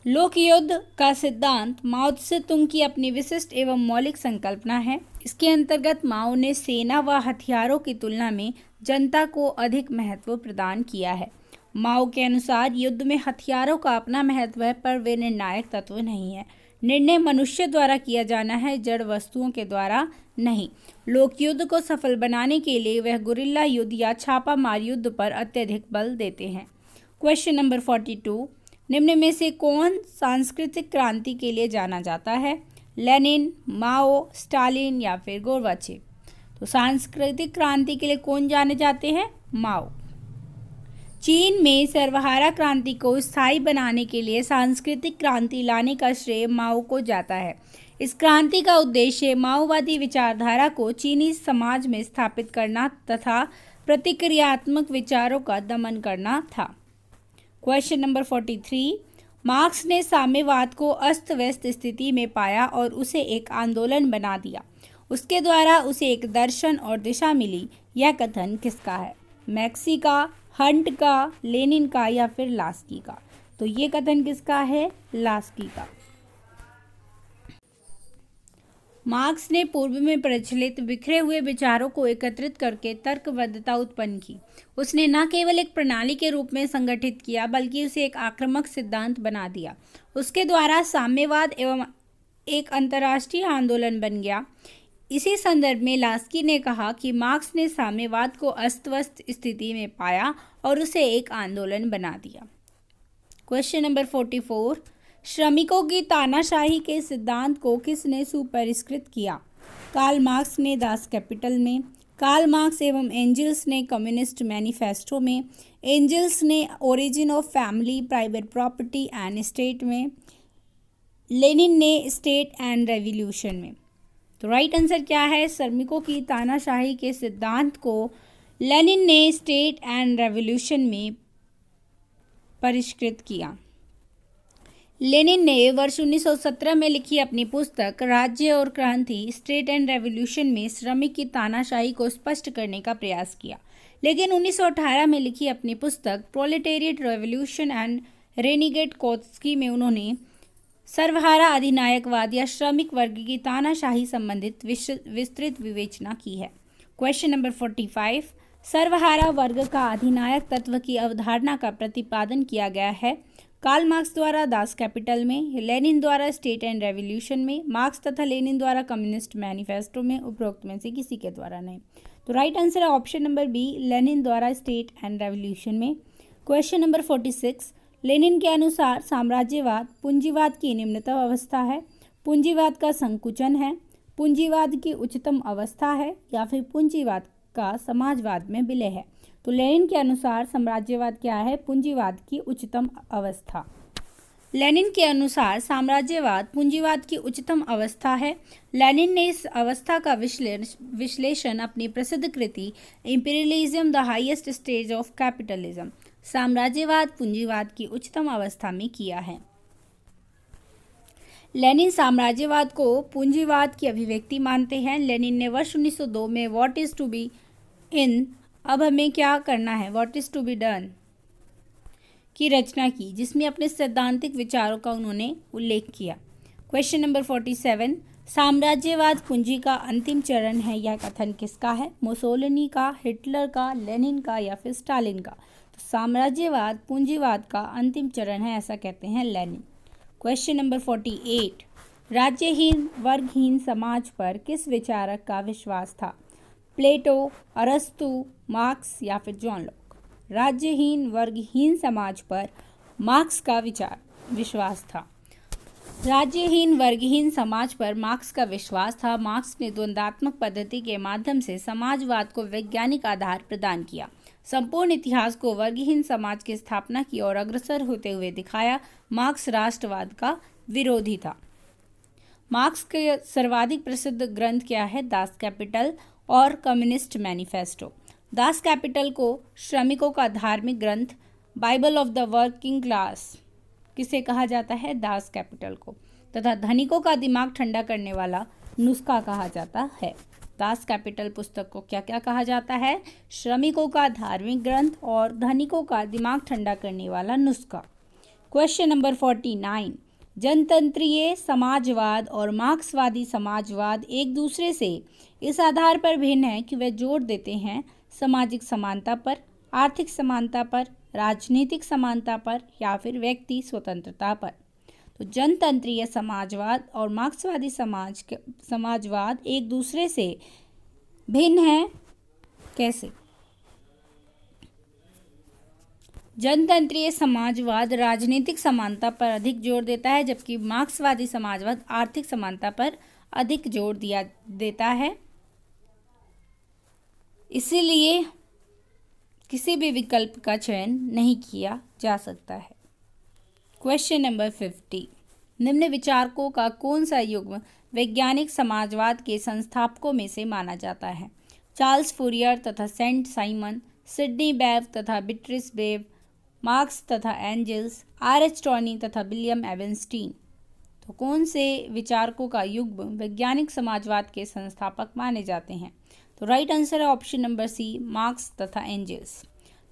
लोक युद्ध का सिद्धांत माओ से तुंग की अपनी विशिष्ट एवं मौलिक संकल्पना है। इसके अंतर्गत माओ ने सेना व हथियारों की तुलना में जनता को अधिक महत्व प्रदान किया है। माओ के अनुसार युद्ध में हथियारों का अपना महत्व है, पर वे निर्णायक तत्व नहीं है। निर्णय मनुष्य द्वारा किया जाना है, जड़ वस्तुओं के द्वारा नहीं। लोक युद्ध को सफल बनाने के लिए वह गुरिल्ला युद्ध या छापामार युद्ध पर अत्यधिक बल देते हैं। क्वेश्चन नंबर 42, निम्न में से कौन सांस्कृतिक क्रांति के लिए जाना जाता है? लेनिन, माओ, स्टालिन या फिर गोर्बाचेव? तो सांस्कृतिक क्रांति के लिए कौन जाने जाते हैं? माओ। चीन में सर्वहारा क्रांति को स्थायी बनाने के लिए सांस्कृतिक क्रांति लाने का श्रेय माओ को जाता है। इस क्रांति का उद्देश्य माओवादी विचारधारा को चीनी समाज में स्थापित करना तथा प्रतिक्रियात्मक विचारों का दमन करना था। क्वेश्चन नंबर 43, मार्क्स ने साम्यवाद को अस्त व्यस्त स्थिति में पाया और उसे एक आंदोलन बना दिया। उसके द्वारा उसे एक दर्शन और दिशा मिली। यह कथन किसका है? मैक्सी का, हंट का, लेनिन का या फिर लास्की का? तो ये कथन किसका है? लास्की का। मार्क्स ने पूर्व में प्रचलित बिखरे हुए विचारों को एकत्रित करके तर्कबद्धता उत्पन्न की। उसने न केवल एक प्रणाली के रूप में संगठित किया, बल्कि उसे एक आक्रामक सिद्धांत बना दिया। उसके द्वारा साम्यवाद एवं एक अंतर्राष्ट्रीय आंदोलन बन गया। इसी संदर्भ में लास्की ने कहा कि मार्क्स ने साम्यवाद को अस्त-व्यस्त स्थिति में पाया और उसे एक आंदोलन बना दिया। क्वेश्चन नंबर 44, श्रमिकों की तानाशाही के सिद्धांत को किसने सुपरिष्कृत किया? कार्ल मार्क्स ने दास कैपिटल में, कार्ल मार्क्स एवं एंजल्स ने कम्युनिस्ट मैनिफेस्टो में, एंजल्स ने origin of family, private property and state में, लेनिन ने स्टेट एंड रेवोल्यूशन में। तो राइट आंसर क्या है? श्रमिकों की तानाशाही के सिद्धांत को लेनिन ने स्टेट एंड रेवोल्यूशन में परिष्कृत किया। लेनिन ने वर्ष 1917 में लिखी अपनी पुस्तक राज्य और क्रांति स्टेट एंड रेवोल्यूशन में श्रमिक की तानाशाही को स्पष्ट करने का प्रयास किया, लेकिन 1918 में लिखी अपनी पुस्तक प्रोलेटेरिएट रेवोल्यूशन एंड रेनिगेट कोत्स्की में उन्होंने सर्वहारा अधिनायकवाद या श्रमिक वर्ग की तानाशाही संबंधित विस्तृत विवेचना की है। क्वेश्चन नंबर 45, सर्वहारा वर्ग का अधिनायक तत्व की अवधारणा का प्रतिपादन किया गया है कार्ल मार्क्स द्वारा दास कैपिटल में, लेनिन द्वारा स्टेट एंड रेवोल्यूशन में, मार्क्स तथा लेनिन द्वारा कम्युनिस्ट मैनिफेस्टो में, उपरोक्त में से किसी के द्वारा नहीं। तो राइट आंसर है ऑप्शन नंबर बी, लेनिन द्वारा स्टेट एंड रेवोल्यूशन में। क्वेश्चन नंबर 46, लेनिन के अनुसार साम्राज्यवाद पूंजीवाद की निम्नतम अवस्था है, पूंजीवाद का संकुचन है, पूंजीवाद की उच्चतम अवस्था है या फिर पूंजीवाद का समाजवाद में विलय है? तो लेनिन के अनुसार साम्राज्यवाद क्या है? पूंजीवाद की उच्चतम अवस्था। लेनिन के अनुसार साम्राज्यवाद पूंजीवाद की उच्चतम अवस्था है। लेनिन ने इस अवस्था का विश्लेषण अपनी प्रसिद्ध कृति imperialism the highest stage of capitalism, साम्राज्यवाद पूंजीवाद की उच्चतम अवस्था में किया है। लेनिन साम्राज्यवाद को पूंजीवाद की अभिव्यक्ति मानते हैं। लेनिन ने वर्ष 1902 में what is to be in, अब हमें क्या करना है, what is to be done की रचना की, जिसमें अपने सैद्धांतिक विचारों का उन्होंने उल्लेख किया। क्वेश्चन नंबर 47, साम्राज्यवाद पूंजी का अंतिम चरण है, यह कथन किसका है? मुसोलिनी का, हिटलर का, लेनिन का या फिर स्टालिन का? तो साम्राज्यवाद पूंजीवाद का अंतिम चरण है, ऐसा कहते हैं लेनिन। क्वेश्चन नंबर 48, राज्यहीन वर्गहीन समाज पर किस विचारक का विश्वास था? प्लेटो, अरस्तु, मार्क्स या फिर जॉन लॉक? राज्यहीन वर्गहीन समाज पर मार्क्स का विश्वास था। राज्यहीन वर्गहीन समाज पर मार्क्स का विश्वास था। मार्क्स ने द्वंद्वात्मक पद्धति के माध्यम से समाजवाद को वैज्ञानिक आधार प्रदान किया, संपूर्ण इतिहास को वर्गहीन समाज की स्थापना की और अग्रसर होते हुए दिखाया। मार्क्स राष्ट्रवाद का विरोधी था। मार्क्स के सर्वाधिक प्रसिद्ध ग्रंथ क्या है? दास कैपिटल और कम्युनिस्ट मैनिफेस्टो। दास कैपिटल को श्रमिकों का धार्मिक ग्रंथ Bible of the working class किसे कहा जाता है? दास कैपिटल को। तथा धनिकों का दिमाग ठंडा करने वाला नुस्खा कहा जाता है। दास कैपिटल पुस्तक को क्या क्या कहा जाता है? श्रमिकों का धार्मिक ग्रंथ और धनिकों का दिमाग ठंडा करने वाला नुस्खा। क्वेश्चन नंबर 49, जनतंत्रीय समाजवाद और मार्क्सवादी समाजवाद एक दूसरे से इस आधार पर भिन्न है कि वे जोर देते हैं सामाजिक समानता पर, आर्थिक समानता पर, राजनीतिक समानता पर या फिर व्यक्ति स्वतंत्रता पर। तो जनतंत्रीय समाजवाद और मार्क्सवादी समाजवाद एक दूसरे से भिन्न है कैसे? जनतंत्रीय समाजवाद राजनीतिक समानता पर अधिक जोर देता है, जबकि मार्क्सवादी समाजवाद आर्थिक समानता पर अधिक जोर देता है। इसीलिए किसी भी विकल्प का चयन नहीं किया जा सकता है। क्वेश्चन नंबर 50, निम्न विचारकों का कौन सा युग्म वैज्ञानिक समाजवाद के संस्थापकों में से माना जाता है? चार्ल्स फूरियर तथा सेंट साइमन, सिडनी बेव तथा बीट्रिस बेव, मार्क्स तथा एंजल्स, आर.एच. टॉनी तथा विलियम एवनस्टीन। तो कौन से विचारकों का युग्म वैज्ञानिक समाजवाद के संस्थापक माने जाते हैं? तो राइट आंसर है ऑप्शन नंबर सी, मार्क्स तथा एंजल्स।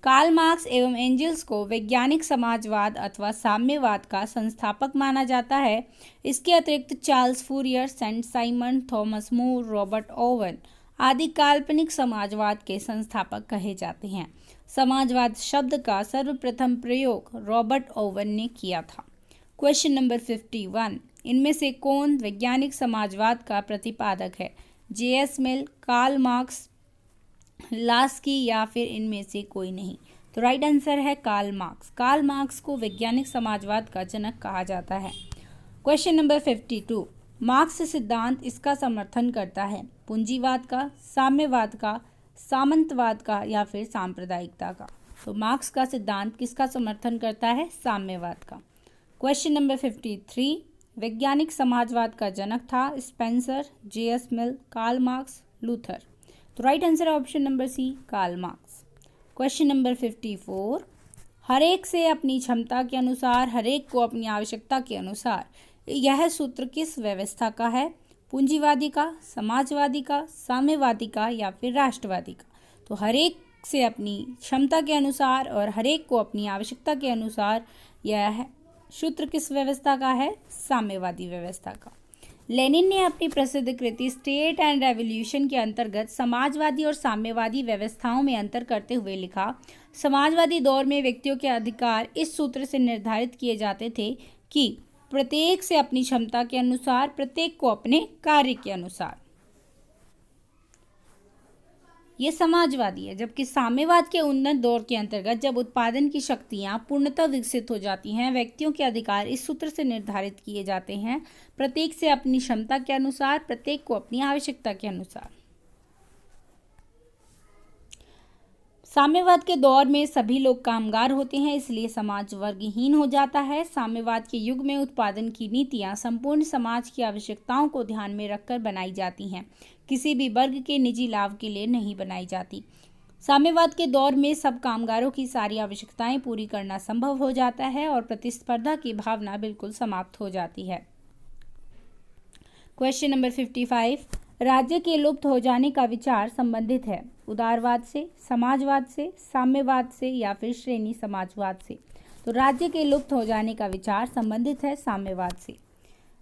कार्ल मार्क्स एवं एंजल्स को वैज्ञानिक समाजवाद अथवा साम्यवाद का संस्थापक माना जाता है। इसके अतिरिक्त Charles Fourier, Saint Simon, Thomas More, Robert Owen आदि काल्पनिक समाजवाद के संस्थापक कहे जाते हैं। समाजवाद शब्द का सर्वप्रथम प्रयोग रॉबर्ट ओवन ने किया था। क्वेश्चन नंबर 51, इनमें से कौन वैज्ञानिक समाजवाद का प्रतिपादक है? JS. Mill, Karl marks, Laski या फिर इनमें से कोई नहीं? तो राइट आंसर है कार्ल मार्क्स। कार्ल मार्क्स को वैज्ञानिक समाजवाद का जनक कहा जाता है। क्वेश्चन नंबर 52, मार्क्स सिद्धांत इसका समर्थन करता है? पूंजीवाद का, साम्यवाद का, सामंतवाद का या फिर सांप्रदायिकता का? तो मार्क्स का सिद्धांत किसका समर्थन करता है? साम्यवाद का। क्वेश्चन नंबर 53, वैज्ञानिक समाजवाद का जनक था? Spencer, J S. Mill, Karl Marx, Luther? तो राइट आंसर है option number C, Karl Marx. Question number 54, हरेक से अपनी क्षमता के अनुसार, हरेक को अपनी आवश्यकता के अनुसार, यह सूत्र किस व्यवस्था का है? पूंजीवादी का, समाजवादी का, साम्यवादी का या फिर राष्ट्रवादी का? तो हरेक से अपनी क्षमता के अनुसार और हरेक को अपनी आवश्यकता के अनुसार, यह सूत्र किस व्यवस्था का है? साम्यवादी व्यवस्था का। लेनिन ने अपनी प्रसिद्ध कृति स्टेट एंड रेवोल्यूशन के अंतर्गत समाजवादी और साम्यवादी व्यवस्थाओं में अंतर करते हुए लिखा, समाजवादी दौर में व्यक्तियों के अधिकार इस सूत्र से निर्धारित किए जाते थे कि प्रत्येक से अपनी क्षमता के अनुसार, प्रत्येक को अपने कार्य के अनुसार। ये समाजवादी है। जबकि साम्यवाद के उन्नत दौर के अंतर्गत जब उत्पादन की शक्तियां पूर्णतः विकसित हो जाती हैं, व्यक्तियों के अधिकार इस सूत्र से निर्धारित किए जाते हैं, प्रत्येक से अपनी क्षमता के अनुसार, प्रत्येक को अपनी आवश्यकता के अनुसार। साम्यवाद के दौर में सभी लोग कामगार होते हैं, इसलिए समाज वर्गहीन हो जाता है। साम्यवाद के युग में उत्पादन की नीतियां संपूर्ण समाज की आवश्यकताओं को ध्यान में रखकर बनाई जाती हैं, किसी भी वर्ग के निजी लाभ के लिए नहीं बनाई जाती। साम्यवाद के दौर में सब कामगारों की सारी आवश्यकताएं पूरी करना संभव हो जाता है और प्रतिस्पर्धा की भावना बिल्कुल समाप्त हो जाती है। क्वेश्चन नंबर 55, राज्य के लुप्त हो जाने का विचार संबंधित है उदारवाद से, समाजवाद से, साम्यवाद से या फिर श्रेणी समाजवाद से? तो राज्य के लुप्त हो जाने का विचार संबंधित है साम्यवाद से।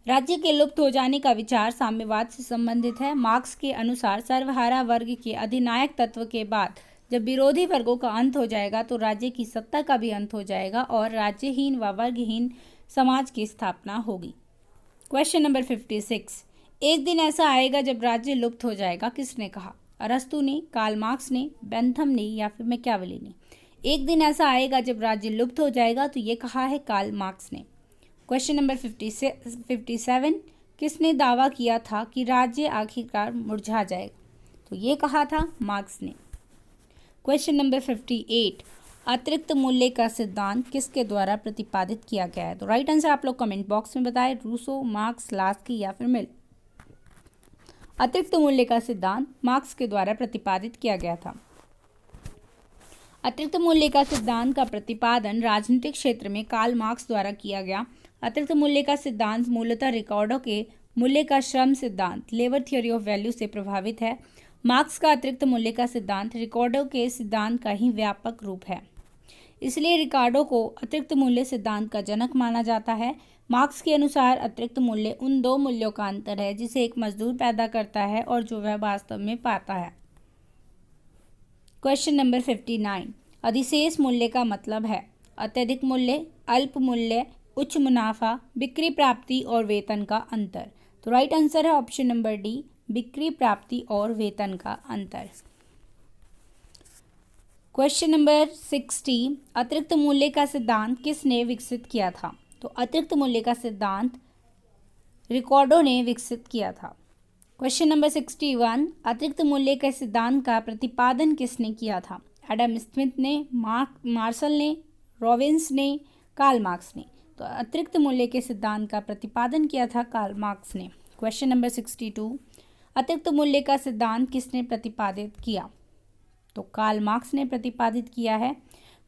राज्य के लुप्त हो जाने का विचार साम्यवाद से संबंधित है। मार्क्स के अनुसार सर्वहारा वर्ग के अधिनायक तत्व के बाद जब विरोधी वर्गों का अंत हो जाएगा तो राज्य की सत्ता का भी अंत हो जाएगा और राज्यहीन व वर्गहीन समाज की स्थापना होगी। क्वेश्चन नंबर 56, एक दिन ऐसा आएगा जब राज्य लुप्त हो जाएगा, किसने कहा? अरस्तु ने, कार्ल मार्क्स ने, बेंथम ने या फिर मैकियावेली ने? एक दिन ऐसा आएगा जब राज्य लुप्त हो जाएगा, तो ये कहा है कार्ल मार्क्स ने। क्वेश्चन नंबर 57, किसने दावा किया था कि राज्य आखिरकार मुरझा जाएगा? तो ये कहा था मार्क्स ने। क्वेश्चन नंबर 58, अतिरिक्त मूल्य का सिद्धांत किसके द्वारा प्रतिपादित किया गया है? तो राइट आंसर आप लोग कमेंट बॉक्स में बताएं, रूसो, मार्क्स, लास्की या फिर मिल। अतिरिक्त मूल्य का सिद्धांत मार्क्स के द्वारा प्रतिपादित किया गया था। अतिरिक्त मूल्य का सिद्धांत का प्रतिपादन राजनीतिक क्षेत्र में कार्ल मार्क्स द्वारा किया गया। अतिरिक्त मूल्य का सिद्धांत मूलतः रिकॉर्डों के मूल्य का श्रम सिद्धांत लेबर थ्योरी ऑफ वैल्यू से प्रभावित है। मार्क्स का अतिरिक्त मूल्य का सिद्धांत रिकॉर्डों के सिद्धांत का ही व्यापक रूप है, इसलिए रिकार्डो को अतिरिक्त मूल्य सिद्धांत का जनक माना जाता है। मार्क्स के अनुसार अतिरिक्त मूल्य उन दो मूल्यों का अंतर है जिसे एक मजदूर पैदा करता है और जो वह वास्तव में पाता है। क्वेश्चन नंबर 59, अधिशेष मूल्य का मतलब है अत्यधिक मूल्य, अल्प मूल्य, उच्च मुनाफा, बिक्री प्राप्ति और वेतन का अंतर। तो राइट आंसर है ऑप्शन नंबर डी, बिक्री प्राप्ति और वेतन का अंतर। क्वेश्चन नंबर 60, अतिरिक्त मूल्य का सिद्धांत किसने विकसित किया था? तो अतिरिक्त मूल्य का सिद्धांत रिकॉर्डो ने विकसित किया था। क्वेश्चन नंबर 61, अतिरिक्त मूल्य के सिद्धांत का प्रतिपादन किसने किया था? एडम स्मिथ ने, मार्शल ने, रॉबिन्स ने, कार्ल मार्क्स ने। तो अतिरिक्त मूल्य के सिद्धांत का प्रतिपादन किया था कार्ल मार्क्स ने। क्वेश्चन नंबर 62, अतिरिक्त मूल्य का सिद्धांत किसने प्रतिपादित किया? तो कार्ल मार्क्स ने प्रतिपादित किया है।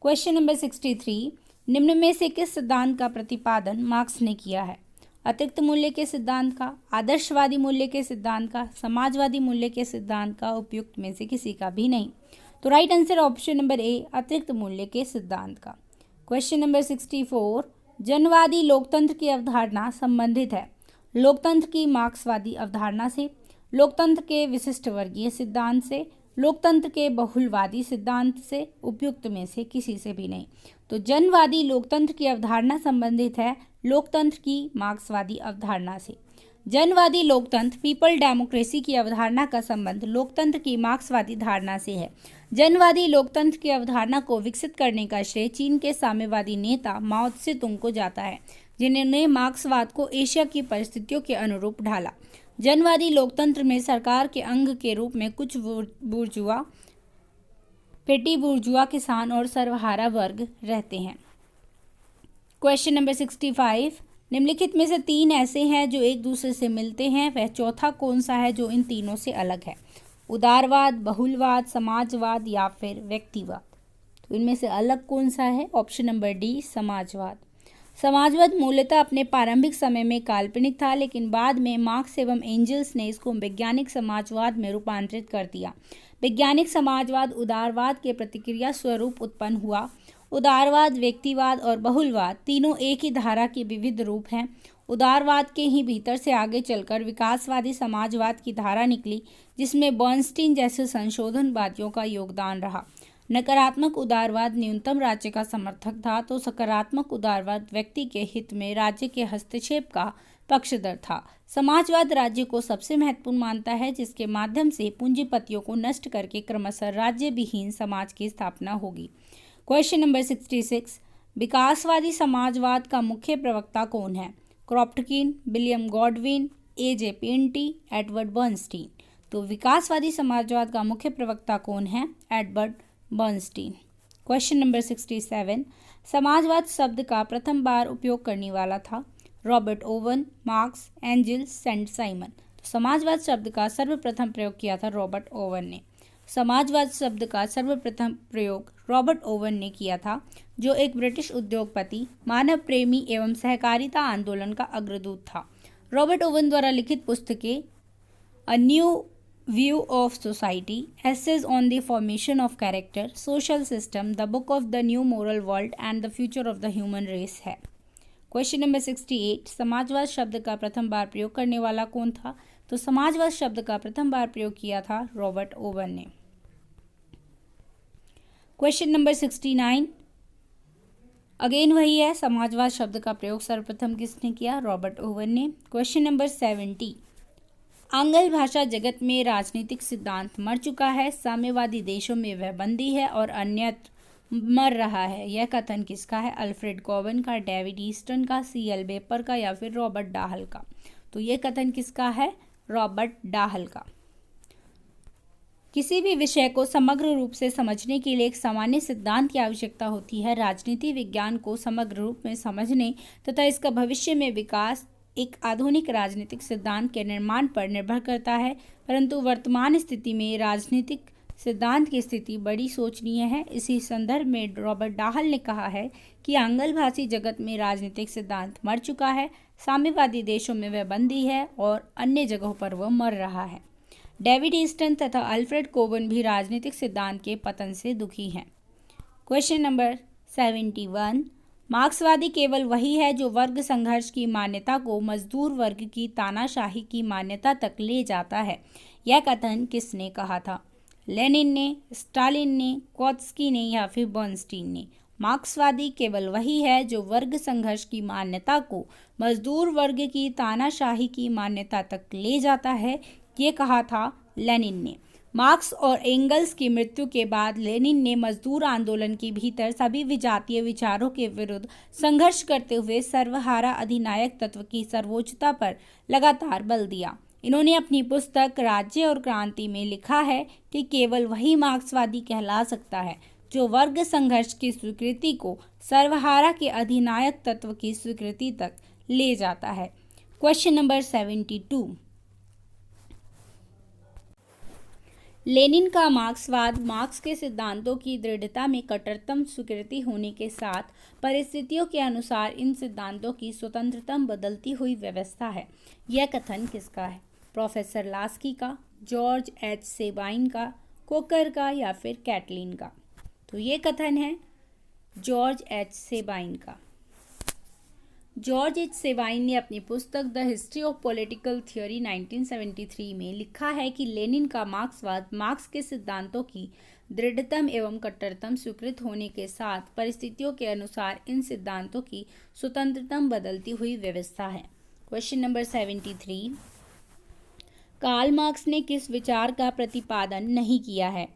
क्वेश्चन नंबर 63, निम्न में से किस सिद्धांत का प्रतिपादन मार्क्स ने किया है? अतिरिक्त मूल्य के सिद्धांत का, आदर्शवादी मूल्य के सिद्धांत का, समाजवादी मूल्य के सिद्धांत का, उपयुक्त में से किसी का भी नहीं। तो right answer option number A, अतिरिक्त मूल्य के सिद्धांत का। क्वेश्चन नंबर 64, जनवादी लोकतंत्र की अवधारणा संबंधित है लोकतंत्र की मार्क्सवादी अवधारणा से, लोकतंत्र के विशिष्ट वर्गीय सिद्धांत से, लोकतंत्र के बहुलवादी सिद्धांत से, उपयुक्त में से किसी से भी नहीं। तो जनवादी लोकतंत्र की अवधारणा संबंधित है लोकतंत्र की मार्क्सवादी अवधारणा से। जनवादी लोकतंत्र पीपल डेमोक्रेसी की अवधारणा का संबंध लोकतंत्र की मार्क्सवादी धारणा से है। जनवादी लोकतंत्र की अवधारणा को विकसित करने का श्रेय चीन के साम्यवादी नेता माओ त्से तुंग को जाता है, जिन्होंने मार्क्सवाद को एशिया की परिस्थितियों के अनुरूप ढाला। जनवादी लोकतंत्र में सरकार के अंग के रूप में कुछ बुर्जुआ, पेटी बुर्जुआ, किसान और सर्वहारा वर्ग रहते हैं। क्वेश्चन नंबर 65, निम्नलिखित में से तीन ऐसे हैं जो एक दूसरे से मिलते हैं, वह चौथा कौन सा है जो इन तीनों से अलग है? उदारवाद, बहुलवाद, समाजवाद या फिर व्यक्तिवाद। तो इनमें से अलग कौन सा है? ऑप्शन नंबर डी, समाजवाद। समाजवाद मूलतः अपने प्रारंभिक समय में काल्पनिक था, लेकिन बाद में मार्क्स एवं एंजल्स ने इसको वैज्ञानिक समाजवाद में रूपांतरित कर दिया। वैज्ञानिक समाजवाद उदारवाद के प्रतिक्रिया स्वरूप उत्पन्न हुआ। उदारवाद, व्यक्तिवाद और बहुलवाद तीनों एक ही धारा के विविध रूप हैं। उदारवाद के ही भीतर से आगे चलकर विकासवादी समाजवाद की धारा निकली, जिसमें बर्नस्टीन जैसे संशोधनवादियों का योगदान रहा। नकारात्मक उदारवाद न्यूनतम राज्य का समर्थक था, तो सकारात्मक उदारवाद व्यक्ति के हित में राज्य के हस्तक्षेप का पक्षधर था। समाजवाद राज्य को सबसे महत्वपूर्ण मानता है, जिसके माध्यम से पूंजीपतियों को नष्ट करके क्रमशः राज्य विहीन समाज की स्थापना होगी। क्वेश्चन नंबर 66, विकासवादी समाजवाद का मुख्य प्रवक्ता कौन है? Kropotkin, William Godwin, A J. Penty, Edward Bernstein. तो विकासवादी समाजवाद का मुख्य प्रवक्ता कौन है? Edward Bernstein. क्वेश्चन नंबर 67, समाजवाद शब्द का प्रथम बार उपयोग करने वाला था? Robert Owen, Marx, Engels, Saint Simon. तो समाजवाद शब्द का सर्वप्रथम प्रयोग किया था रॉबर्ट ओवन ने। समाजवाद शब्द का सर्वप्रथम प्रयोग रॉबर्ट ओवन ने किया था, जो एक ब्रिटिश उद्योगपति, मानव प्रेमी एवं सहकारिता आंदोलन का अग्रदूत था। रॉबर्ट ओवन द्वारा लिखित पुस्तकें a new view of society, essays on the formation of character, social system, the book of the new moral world and the future of the human race है। क्वेश्चन नंबर 68, समाजवाद शब्द का प्रथम बार प्रयोग करने वाला कौन था? तो समाजवाद शब्द का प्रथम बार प्रयोग किया था रॉबर्ट ओवन ने। क्वेश्चन नंबर 69, अगेन वही है, समाजवाद शब्द का प्रयोग सर्वप्रथम किसने किया? रॉबर्ट ओवन ने। क्वेश्चन नंबर 70, आंग्ल भाषा जगत में राजनीतिक सिद्धांत मर चुका है, साम्यवादी देशों में वह बंदी है और अन्यत्र मर रहा है। यह कथन किसका है? अल्फ्रेड कॉबन का, डेविड ईस्टन का, C.L. बेपर का या फिर रॉबर्ट डाहल का। तो यह कथन किसका है? रॉबर्ट डाहल का। किसी भी विषय को समग्र रूप से समझने के लिए एक सामान्य सिद्धांत की आवश्यकता होती है। राजनीति विज्ञान को समग्र रूप में समझने तथा इसका भविष्य में विकास एक आधुनिक राजनीतिक सिद्धांत के निर्माण पर निर्भर करता है, परंतु वर्तमान स्थिति में राजनीतिक सिद्धांत की स्थिति बड़ी शोचनीय है। इसी संदर्भ में रॉबर्ट डाहल ने कहा है कि आंग्ल भाषी जगत में राजनीतिक सिद्धांत मर चुका है, साम्यवादी देशों में वह बंदी है और अन्य जगहों पर वह मर रहा है। डेविड ईस्टन तथा अल्फ्रेड कोबन भी राजनीतिक सिद्धांत के पतन से दुखी हैं। क्वेश्चन नंबर 71, मार्क्सवादी केवल वही है जो वर्ग संघर्ष की मान्यता को मजदूर वर्ग की तानाशाही की मान्यता तक ले जाता है। यह कथन किसने कहा था? लेनिन ने, स्टालिन ने, ट्रोत्स्की ने या फिर बर्नस्टीन ने? मार्क्सवादी केवल वही है जो वर्ग संघर्ष की मान्यता को मजदूर वर्ग की तानाशाही की मान्यता तक ले जाता है, ये कहा था लेनिन ने। मार्क्स और एंगल्स की मृत्यु के बाद लेनिन ने मजदूर आंदोलन के भीतर सभी विजातीय विचारों के विरुद्ध संघर्ष करते हुए सर्वहारा अधिनायक तत्व की सर्वोच्चता पर लगातार बल दिया। इन्होंने अपनी पुस्तक राज्य और क्रांति में लिखा है कि केवल वही मार्क्सवादी कहला सकता है जो वर्ग संघर्ष की स्वीकृति को सर्वहारा के अधिनायक तत्व की स्वीकृति तक ले जाता है। क्वेश्चन नंबर 72, लेनिन का मार्क्सवाद मार्क्स के सिद्धांतों की दृढ़ता में कट्टरतम स्वीकृति होने के साथ परिस्थितियों के अनुसार इन सिद्धांतों की स्वतंत्रतम बदलती हुई व्यवस्था है। यह कथन किसका है? प्रोफेसर लास्की का, जॉर्ज एच सेबाइन का, कोकर का या फिर कैटलिन का? तो ये कथन है जॉर्ज एच सेबाइन का। जॉर्ज एच सेबाइन ने अपनी पुस्तक the history of political theory 1973 में लिखा है कि लेनिन का मार्क्सवाद मार्क्स के सिद्धांतों की दृढ़तम एवं कट्टरतम स्वीकृत होने के साथ परिस्थितियों के अनुसार इन सिद्धांतों की स्वतंत्रतम बदलती हुई व्यवस्था है। क्वेश्चन नंबर 73, कार्ल मार्क्स ने किस विचार का प्रतिपादन नहीं किया है?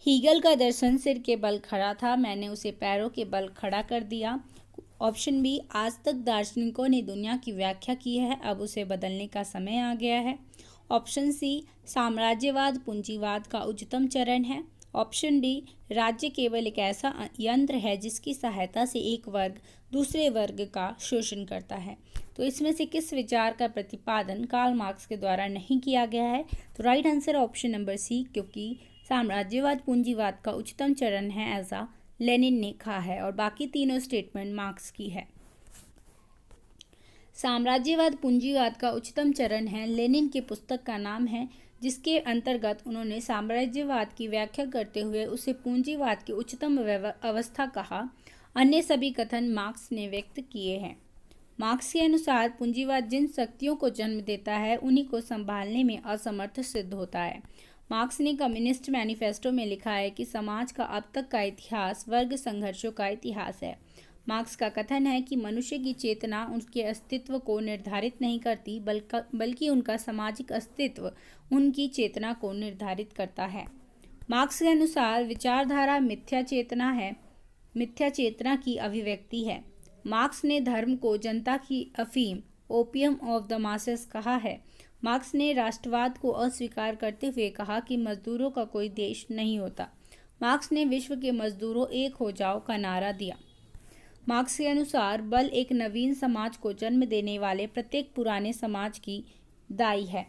हीगल का दर्शन सिर के बल खड़ा था, मैंने उसे पैरों के बल खड़ा कर दिया। ऑप्शन बी, आज तक दार्शनिकों ने दुनिया की व्याख्या की है, अब उसे बदलने का समय आ गया है। ऑप्शन सी, साम्राज्यवाद पूंजीवाद का उच्चतम चरण है। ऑप्शन डी, राज्य केवल एक ऐसा यंत्र है जिसकी सहायता से एक वर्ग दूसरे वर्ग का शोषण करता है। तो इसमें से किस विचार का प्रतिपादन कार्ल मार्क्स के द्वारा नहीं किया गया है? तो right answer option number C, क्योंकि साम्राज्यवाद पूंजीवाद का उच्चतम चरण है ऐसा लेनिन ने कहा है और बाकी तीनों स्टेटमेंट मार्क्स की है। साम्राज्यवाद पूंजीवाद का उच्चतम चरण है लेनिन की पुस्तक का नाम है, जिसके अंतर्गत उन्होंने साम्राज्यवाद की व्याख्या करते हुए उसे पूंजीवाद की उच्चतम अवस्था कहा। अन्य सभी कथन मार्क्स ने व्यक्त किए हैं। मार्क्स के अनुसार पूंजीवाद जिन शक्तियों को जन्म देता है उन्हीं को संभालने में असमर्थ सिद्ध होता है। मार्क्स ने कम्युनिस्ट मैनिफेस्टो में लिखा है कि समाज का अब तक का इतिहास वर्ग संघर्षों का इतिहास है। मार्क्स का कथन है कि मनुष्य की चेतना उनके अस्तित्व को निर्धारित नहीं करती, बल्कि उनका सामाजिक अस्तित्व उनकी चेतना को निर्धारित करता है। मार्क्स के अनुसार विचारधारा मिथ्या चेतना है, मिथ्या चेतना की अभिव्यक्ति है। मार्क्स ने धर्म को जनता की अफीम, ओपियम ऑफ द मासेस कहा है। मार्क्स ने राष्ट्रवाद को अस्वीकार करते हुए कहा कि मजदूरों का कोई देश नहीं होता। मार्क्स ने विश्व के मजदूरों एक हो जाओ का नारा दिया। मार्क्स के अनुसार बल एक नवीन समाज को जन्म देने वाले प्रत्येक पुराने समाज की दाई है।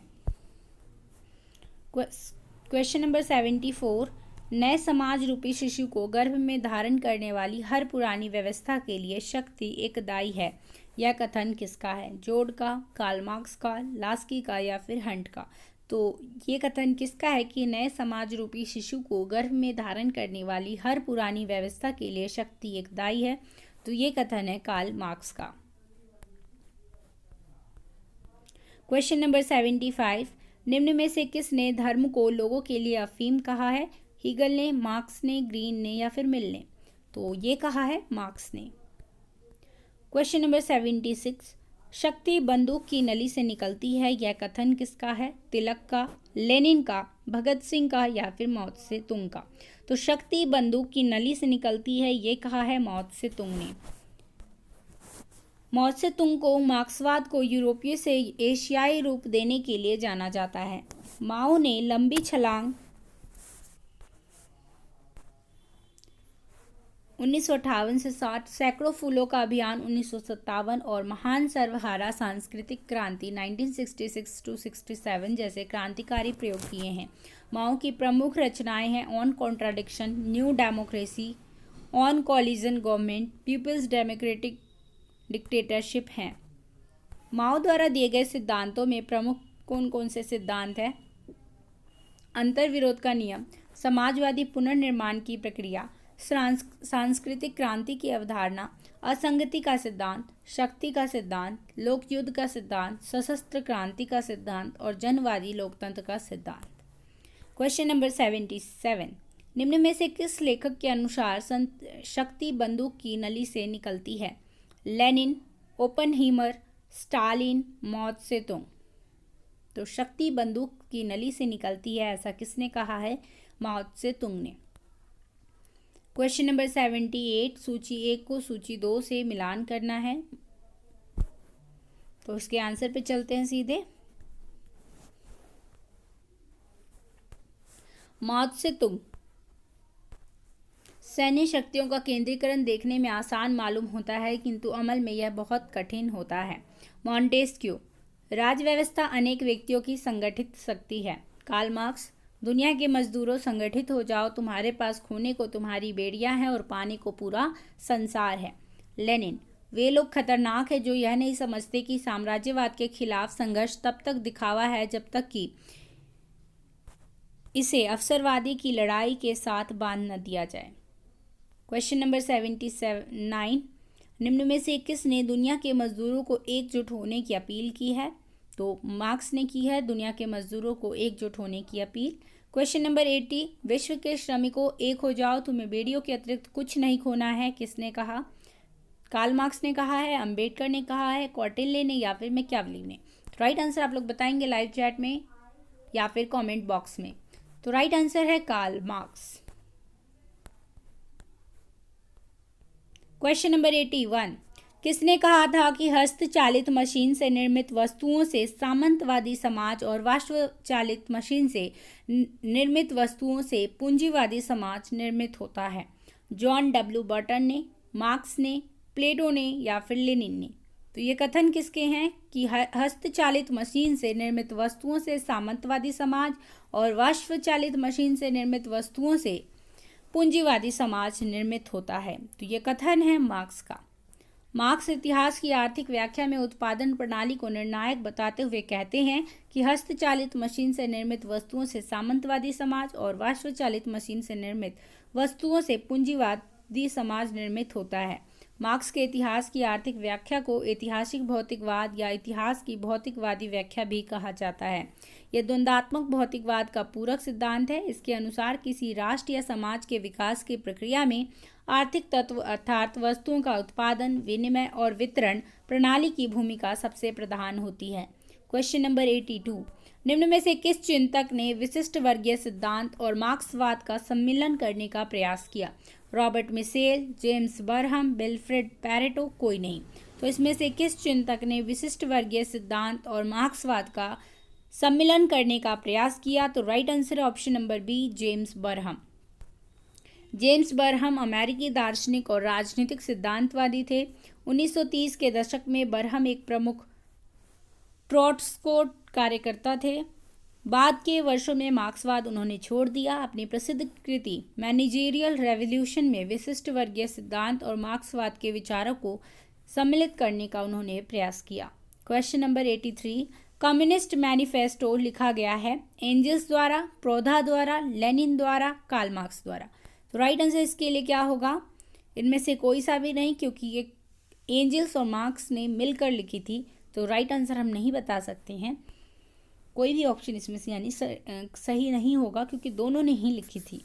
क्वेश्चन नंबर 74, नए समाज रूपी शिशु को गर्भ में धारण करने वाली हर पुरानी व्यवस्था के लिए शक्ति एक दाई है। यह कथन किसका है? जोड का, कार्ल मार्क्स का, लास्की का या फिर हंट का? तो ये कथन किसका है कि नए समाज रूपी शिशु को गर्भ में धारण करने वाली हर पुरानी व्यवस्था के लिए शक्ति एक दाई है? तो ये कथन है कार्ल मार्क्स का। क्वेश्चन नंबर 75, निम्न में से किसने धर्म को लोगों के लिए अफीम कहा है? हीगल ने, मार्क्स ने, ग्रीन ने या फिर मिल ने? तो ये कहा है मार्क्स ने। क्वेश्चन नंबर 76, शक्ति बंदूक की नली से निकलती है, यह कथन किसका है? तिलक का, लेनिन का, भगत सिंह का या फिर माओ त्से तुंग का? तो शक्ति बंदूक की नली से निकलती है, ये कहा है माओ त्से तुंग ने। माओ त्से तुंग को मार्क्सवाद को यूरोपीय से एशियाई रूप देने के लिए जाना जाता है। माओ ने लंबी छलांग 1958 से 60, सैकड़ों फूलों का अभियान 1957 और महान सर्वहारा सांस्कृतिक क्रांति 1966 टू 67 जैसे क्रांतिकारी प्रयोग किए हैं। माओ की प्रमुख रचनाएं हैं on contradiction, new democracy, on coalition government, people's democratic dictatorship हैं। माओ द्वारा दिए गए सिद्धांतों में प्रमुख कौन कौन से सिद्धांत हैं? अंतर्विरोध का नियम, समाजवादी पुनर्निर्माण की प्रक्रिया, सांस्कृतिक क्रांति की अवधारणा, असंगति का सिद्धांत, शक्ति का सिद्धांत, लोकयुद्ध का सिद्धांत, सशस्त्र क्रांति का सिद्धांत और जनवादी लोकतंत्र का सिद्धांत। क्वेश्चन नंबर 77, निम्न में से किस लेखक के अनुसार शक्ति बंदूक की नली से निकलती है? लेनिन, ओपनहीमर, स्टालिन, माओ त्से-तुंग। तो शक्ति बंदूक की नली से निकलती है, ऐसा किसने कहा है? माओ त्से-तुंग ने। क्वेश्चन नंबर 78, सूची 1 को सूची 2 से मिलान करना है, तो इसके आंसर पे चलते हैं सीधे। माओ त्से-तुंग, सैन्य शक्तियों का केंद्रीकरण देखने में आसान मालूम होता है, किंतु अमल में यह बहुत कठिन होता है। मॉन्टेस्क्यू, राज व्यवस्था अनेक व्यक्तियों की संगठित शक्ति है। कार्ल मार्क्स, दुनिया के मजदूरों संगठित हो जाओ, तुम्हारे पास खोने को तुम्हारी बेड़ियां हैं और पाने को पूरा संसार है। लेनिन, वे लोग खतरनाक है जो यह नहीं समझते कि साम्राज्यवाद के खिलाफ संघर्ष तब तक दिखावा है जब तक कि इसे अवसरवादी की लड़ाई के साथ बांध न दिया जाए। क्वेश्चन नंबर 79, निम्न में से किसने दुनिया के मजदूरों को एकजुट होने की अपील की है? तो मार्क्स ने की है दुनिया के मजदूरों को एकजुट होने की अपील। क्वेश्चन नंबर 80, विश्व के श्रमिकों एक हो जाओ, तुम्हें बेड़ियों के अतिरिक्त कुछ नहीं खोना है, किसने कहा? कार्ल मार्क्स ने कहा है, अंबेडकर ने कहा है, कौटिल्य ने या फिर मैकियावेली ने। तो राइट आंसर आप लोग बताएंगे लाइव चैट में या फिर कमेंट बॉक्स में। तो राइट आंसर है कार्ल मार्क्स। क्वेश्चन नंबर 81, किसने कहा था कि हस्तचालित मशीन से निर्मित वस्तुओं से सामंतवादी समाज और वाष्पचालित मशीन से निर्मित वस्तुओं से पूंजीवादी समाज निर्मित होता है? जॉन डब्ल्यू बर्टन ने, मार्क्स ने, प्लेटो ने या फिर लेनिन ने। तो ये कथन किसके हैं कि हस्तचालित मशीन से निर्मित वस्तुओं से सामंतवादी समाज और वाष्पचालित मशीन से निर्मित वस्तुओं से पूंजीवादी समाज निर्मित होता है? तो ये कथन है मार्क्स का। मार्क्स इतिहास की आर्थिक व्याख्या में उत्पादन प्रणाली को निर्णायक बताते हुए कहते हैं कि हस्तचालित मशीन से निर्मित वस्तुओं से सामंतवादी समाज और वाष्पचालित मशीन से निर्मित वस्तुओं से पूंजीवादी समाज निर्मित होता है। मार्क्स के इतिहास की आर्थिक व्याख्या को ऐतिहासिक भौतिकवाद या इतिहास की भौतिकवादी व्याख्या भी कहा जाता है। यह द्वंद्वात्मक भौतिकवाद का पूरक सिद्धांत है। इसके अनुसार किसी राष्ट्र या समाज के विकास की प्रक्रिया में आर्थिक तत्व अर्थात वस्तुओं का उत्पादन, विनिमय और वितरण प्रणाली की भूमिका सबसे प्रधान होती है। क्वेश्चन नंबर 82, निम्न में से किस चिंतक ने विशिष्ट वर्गीय सिद्धांत और मार्क्सवाद का सम्मिलन करने का प्रयास किया? Robert micelle, James Barham, Wilfred Pareto, कोई नहीं। तो इसमें से किस चिंतक ने विशिष्ट वर्गीय सिद्धांत और मार्क्सवाद का सम्मिलन करने का प्रयास किया? तो right answer option number B, James Burnham. James Burnham अमेरिकी दार्शनिक और राजनीतिक सिद्धांतवादी थे। 1930 के दशक में बरहम एक प्रमुख ट्रॉट्स्को कार्यकर्ता थे। बाद के वर्षों में मार्क्सवाद उन्होंने छोड़ दिया। अपनी प्रसिद्ध कृति मैनेजेरियल रेवोल्यूशन में विशिष्ट वर्गीय सिद्धांत और मार्क्सवाद के विचारों को सम्मिलित करने का उन्होंने प्रयास किया। क्वेश्चन नंबर 83, कम्युनिस्ट मैनिफेस्टो लिखा गया है एंजल्स द्वारा, प्रोधा द्वारा, लेनिन द्वारा, कार्ल मार्क्स द्वारा। तो राइट आंसर इसके लिए क्या होगा? इनमें से कोई सा भी नहीं, क्योंकि ये एंजल्स और मार्क्स ने मिलकर लिखी थी। तो राइट आंसर हम नहीं बता सकते हैं, कोई भी ऑप्शन इसमें से यानी सही नहीं होगा, क्योंकि दोनों ने ही लिखी थी।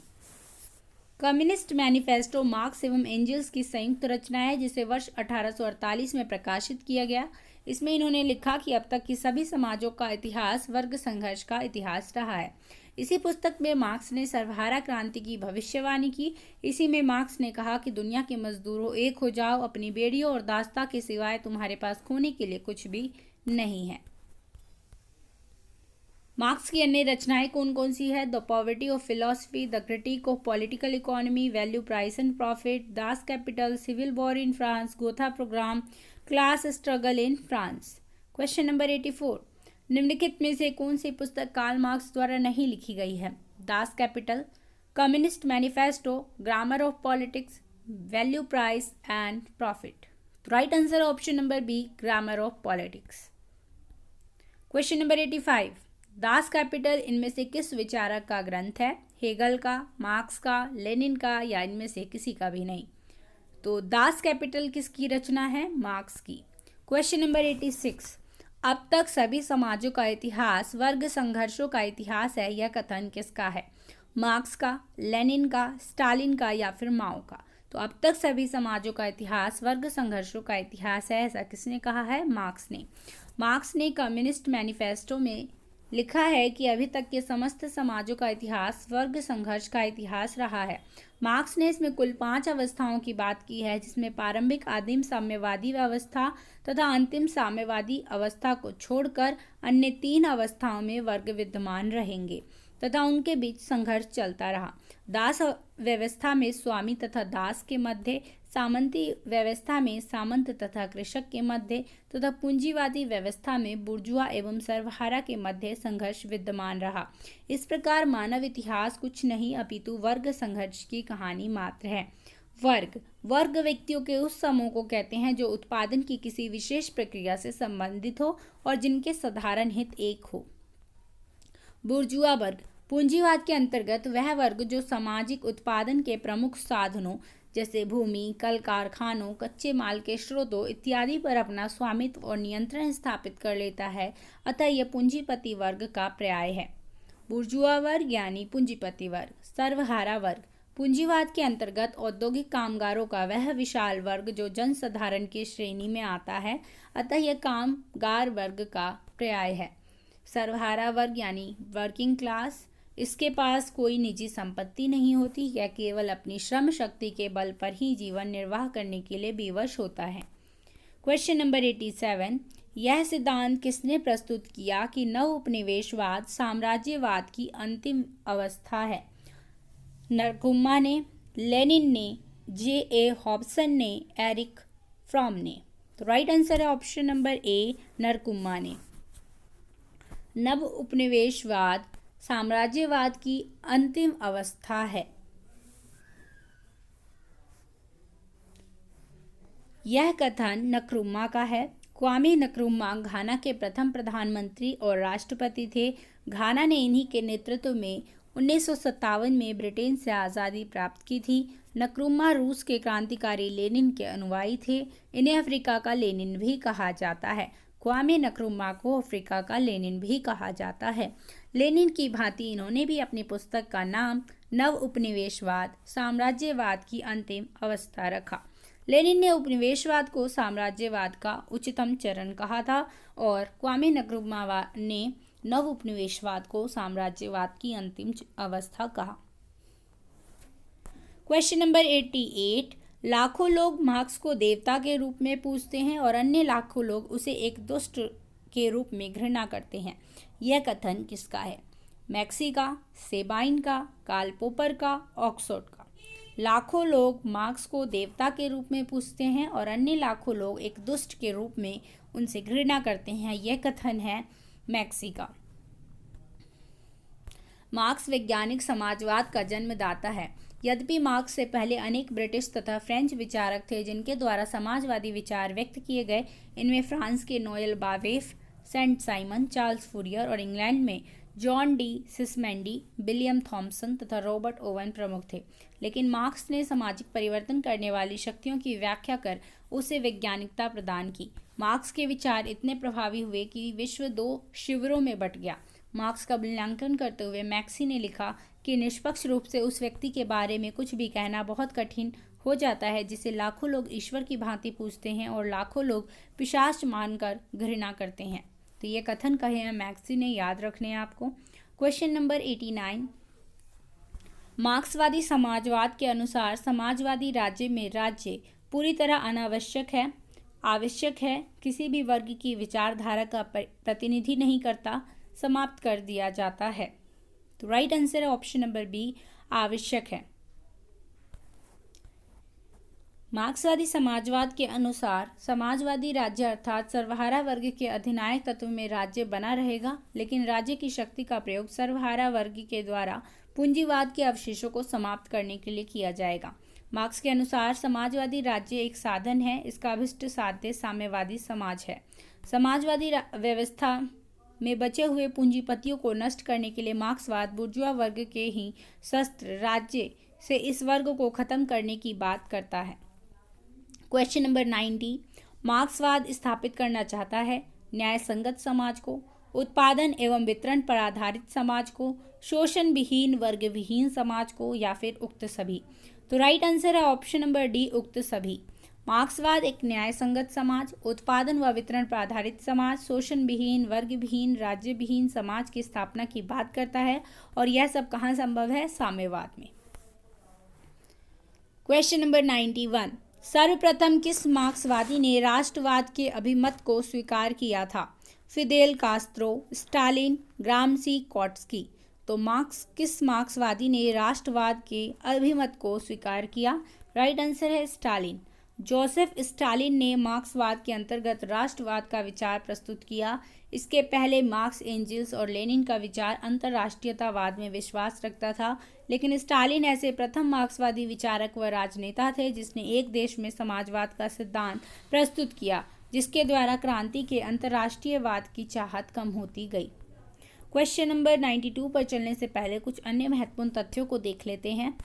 कम्युनिस्ट मैनिफेस्टो मार्क्स एवं एंजल्स की संयुक्त रचना है, जिसे वर्ष 1848 में प्रकाशित किया गया। इसमें इन्होंने लिखा कि अब तक की सभी समाजों का इतिहास वर्ग संघर्ष का इतिहास रहा है। इसी पुस्तक में मार्क्स ने सर्वहारा क्रांति की भविष्यवाणी की। इसी में मार्क्स ने कहा कि दुनिया के मजदूरों एक हो जाओ, अपनी बेड़ियों और दास्ता के सिवाय तुम्हारे पास खोने के लिए कुछ भी नहीं है। मार्क्स की अन्य रचनाएं कौन कौन सी है? The poverty of philosophy, the critique of political economy, value price and profit, Das Kapital, civil war in France, Gotha programme, class struggle in France. Question number 84, निम्नलिखित में से कौन सी पुस्तक कार्ल मार्क्स द्वारा नहीं लिखी गई है? Das Kapital, Communist Manifesto, grammar of politics, value price and profit. Right answer option number B, grammar of politics. Question number 85, Das Kapital इनमें से किस विचारक का ग्रंथ है? हेगल का, मार्क्स का, लेनिन का या इनमें से किसी का भी नहीं? तो दास कैपिटल किसकी रचना है? मार्क्स की। क्वेश्चन नंबर 86, अब तक सभी समाजों का इतिहास वर्ग संघर्षों का इतिहास है, यह कथन किसका है? मार्क्स का, लेनिन का, स्टालिन का या फिर माओ का? तो अब तक सभी समाजों का इतिहास वर्ग संघर्षों का इतिहास है, ऐसा किसने कहा है? मार्क्स ने। मार्क्स ने कम्युनिस्ट मैनिफेस्टो में लिखा है कि अभी तक के समस्त समाजों का इतिहास वर्ग संघर्ष का इतिहास रहा है। मार्क्स ने इसमें कुल 5 अवस्थाओं की बात की है, जिसमें प्रारंभिक आदिम साम्यवादी अवस्था तथा अंतिम साम्यवादी अवस्था को छोड़कर अन्य 3 अवस्थाओं में वर्ग विद्यमान रहेंगे तथा उनके बीच संघर्ष चलता रहा। दास व्यवस्था में स्वामी तथा दास के मध्य, सामंती व्यवस्था में सामंत तथा कृषक के मध्य तथा पूंजीवादी व्यवस्था में बुर्जुआ एवं सर्वहारा के मध्य संघर्ष विद्यमान रहा। इस प्रकार मानव इतिहास कुछ नहीं अपितु वर्ग संघर्ष की कहानी मात्र है। वर्ग व्यक्तियों के उस समूह को कहते हैं जो उत्पादन की किसी विशेष प्रक्रिया से संबंधित हो और जिनके साधारण हित एक हो। बुर्जुआ वर्ग, पूंजीवाद के अंतर्गत वह वर्ग जो सामाजिक उत्पादन के प्रमुख साधनों जैसे भूमि, कल कारखानों, कच्चे माल के स्रोतों इत्यादि पर अपना स्वामित्व और नियंत्रण स्थापित कर लेता है, अतः यह पूंजीपति वर्ग का पर्याय है। बुर्जुआ वर्ग यानी पूंजीपति वर्ग। सर्वहारा वर्ग, पूंजीवाद के अंतर्गत औद्योगिक कामगारों का वह विशाल वर्ग जो जनसाधारण की श्रेणी में आता है, अतः यह कामगार वर्ग का पर्याय है। सर्वहारा वर्ग यानी वर्किंग क्लास, इसके पास कोई निजी संपत्ति नहीं होती, यह केवल अपनी श्रम शक्ति के बल पर ही जीवन निर्वाह करने के लिए विवश होता है। क्वेश्चन नंबर 87, यह सिद्धांत किसने प्रस्तुत किया कि नव उपनिवेशवाद साम्राज्यवाद की अंतिम अवस्था है? नरकुम्मा ने, लेनिन ने, J.A. हॉब्सन ने, एरिक फ्रॉम ने? तो राइट आंसर है ऑप्शन नंबर ए, नरकुम्मा ने। नव उपनिवेशवाद साम्राज्यवाद की अंतिम अवस्था है। यह कथन नक्रुम्मा का है। क्वामे नक्रुम्मा घाना के प्रथम प्रधानमंत्री और राष्ट्रपति थे। घाना ने इन्हीं के नेतृत्व में 1957 में ब्रिटेन से आज़ादी प्राप्त की थी। नक्रुम्मा रूस के क्रांतिकारी लेनिन के अनुयायी थे। इन्हें अफ्रीका का लेनिन भी कहा जाता है। क्वामे नक्रुम्मा को अफ्रीका का लेनिन भी कहा जाता है। लेनिन की भांति इन्होंने भी अपनी पुस्तक का नाम नव उपनिवेशवाद साम्राज्यवाद की अंतिम अवस्था रखा। लेनिन ने उपनिवेशवाद को साम्राज्यवाद का उच्चतम चरण कहा था और क्वामे नक्रुम्मा ने नव उपनिवेशवाद को साम्राज्यवाद की अंतिम अवस्था कहा। क्वेश्चन नंबर 88, लाखों लोग मार्क्स को देवता के रूप में पूजते हैं और अन्य लाखों लोग उसे एक दुष्ट के रूप में घृणा करते हैं। यह कथन किसका है? मैक्सी का, सेबाइन का, कार्ल पोपर का, ऑक्सफोर्ड का? लाखों लोग मार्क्स को देवता के रूप में पूजते हैं और अन्य लाखों लोग एक दुष्ट के रूप में उनसे घृणा करते हैं। यह कथन है मैक्सी का। मार्क्स वैज्ञानिक समाजवाद का जन्मदाता है। यद्यपि मार्क्स से पहले अनेक ब्रिटिश तथा फ्रेंच विचारक थे जिनके द्वारा समाजवादी विचार व्यक्त किए गए। इनमें फ्रांस के Noel Babeuf, Saint Simon, Charles Fourier और इंग्लैंड में John de Sismondi, William Thomson तथा रॉबर्ट ओवन प्रमुख थे। लेकिन मार्क्स ने सामाजिक परिवर्तन करने वाली शक्तियों की व्याख्या कर उसे वैज्ञानिकता प्रदान की। मार्क्स के विचार इतने प्रभावी हुए कि विश्व 2 शिविरों में बंट गया। मार्क्स का मूल्यांकन करते हुए मैक्सी ने लिखा कि निष्पक्ष रूप से उस व्यक्ति के बारे में कुछ भी कहना बहुत कठिन हो जाता है जिसे लाखों लोग ईश्वर की भांति पूजते हैं और लाखों लोग पिशाच मानकर घृणा करते हैं। तो ये कथन कहे हैं मैक्सी ने, याद रखने हैं आपको। क्वेश्चन नंबर 89, मार्क्सवादी समाजवाद के अनुसार समाजवादी राज्य में राज्य पूरी तरह अनावश्यक है, आवश्यक है, किसी भी वर्ग की विचारधारा का प्रतिनिधि नहीं करता, समाप्त कर दिया जाता है। तो राइट आंसर है ऑप्शन नंबर बी, आवश्यक है। मार्क्सवादी समाजवाद के अनुसार समाजवादी राज्य अर्थात सर्वहारा वर्ग के अधिनायक तत्व में राज्य बना रहेगा, लेकिन राज्य की शक्ति का प्रयोग सर्वहारा वर्ग के द्वारा पूंजीवाद के अवशेषों को समाप्त करने के लिए किया जाएगा। मार्क्स के अनुसार समाजवादी राज्य एक साधन है, इसका अभिष्ट साध्य साम्यवादी समाज है। समाजवादी व्यवस्था में बचे हुए पूंजीपतियों को नष्ट करने के लिए मार्क्सवाद बुर्जुआ वर्ग के ही शस्त्र राज्य से इस वर्ग को खत्म करने की बात करता है। क्वेश्चन नंबर 90, मार्क्सवाद स्थापित करना चाहता है न्याय संगत समाज को, उत्पादन एवं वितरण पर आधारित समाज को, शोषण विहीन वर्ग विहीन समाज को, या फिर उक्त सभी। तो राइट आंसर है ऑप्शन नंबर डी, उक्त सभी। मार्क्सवाद एक न्याय संगत समाज, उत्पादन व वितरण पर आधारित समाज, शोषण विहीन वर्ग विहीन राज्य विहीन समाज की स्थापना की बात करता है, और यह सब कहाँ संभव है? साम्यवाद में। क्वेश्चन नंबर 91, सर्वप्रथम किस मार्क्सवादी ने राष्ट्रवाद के अभिमत को स्वीकार किया था? Fidel Castro, Stalin, Gramsci, Trotsky. तो किस मार्क्सवादी ने राष्ट्रवाद के अभिमत को स्वीकार किया? राइट आंसर है स्टालिन। जोसेफ स्टालिन ने मार्क्सवाद के अंतर्गत राष्ट्रवाद का विचार प्रस्तुत किया। इसके पहले मार्क्स, एंजेल्स और लेनिन का विचार अंतर्राष्ट्रीयतावाद में विश्वास रखता था, लेकिन स्टालिन ऐसे प्रथम मार्क्सवादी विचारक व राजनेता थे जिसने एक देश में समाजवाद का सिद्धांत प्रस्तुत किया, जिसके द्वारा क्रांति के अंतर्राष्ट्रीयवाद की चाहत कम होती गई। क्वेश्चन नंबर 92 पर चलने से पहले कुछ अन्य महत्वपूर्ण तथ्यों को देख लेते हैं।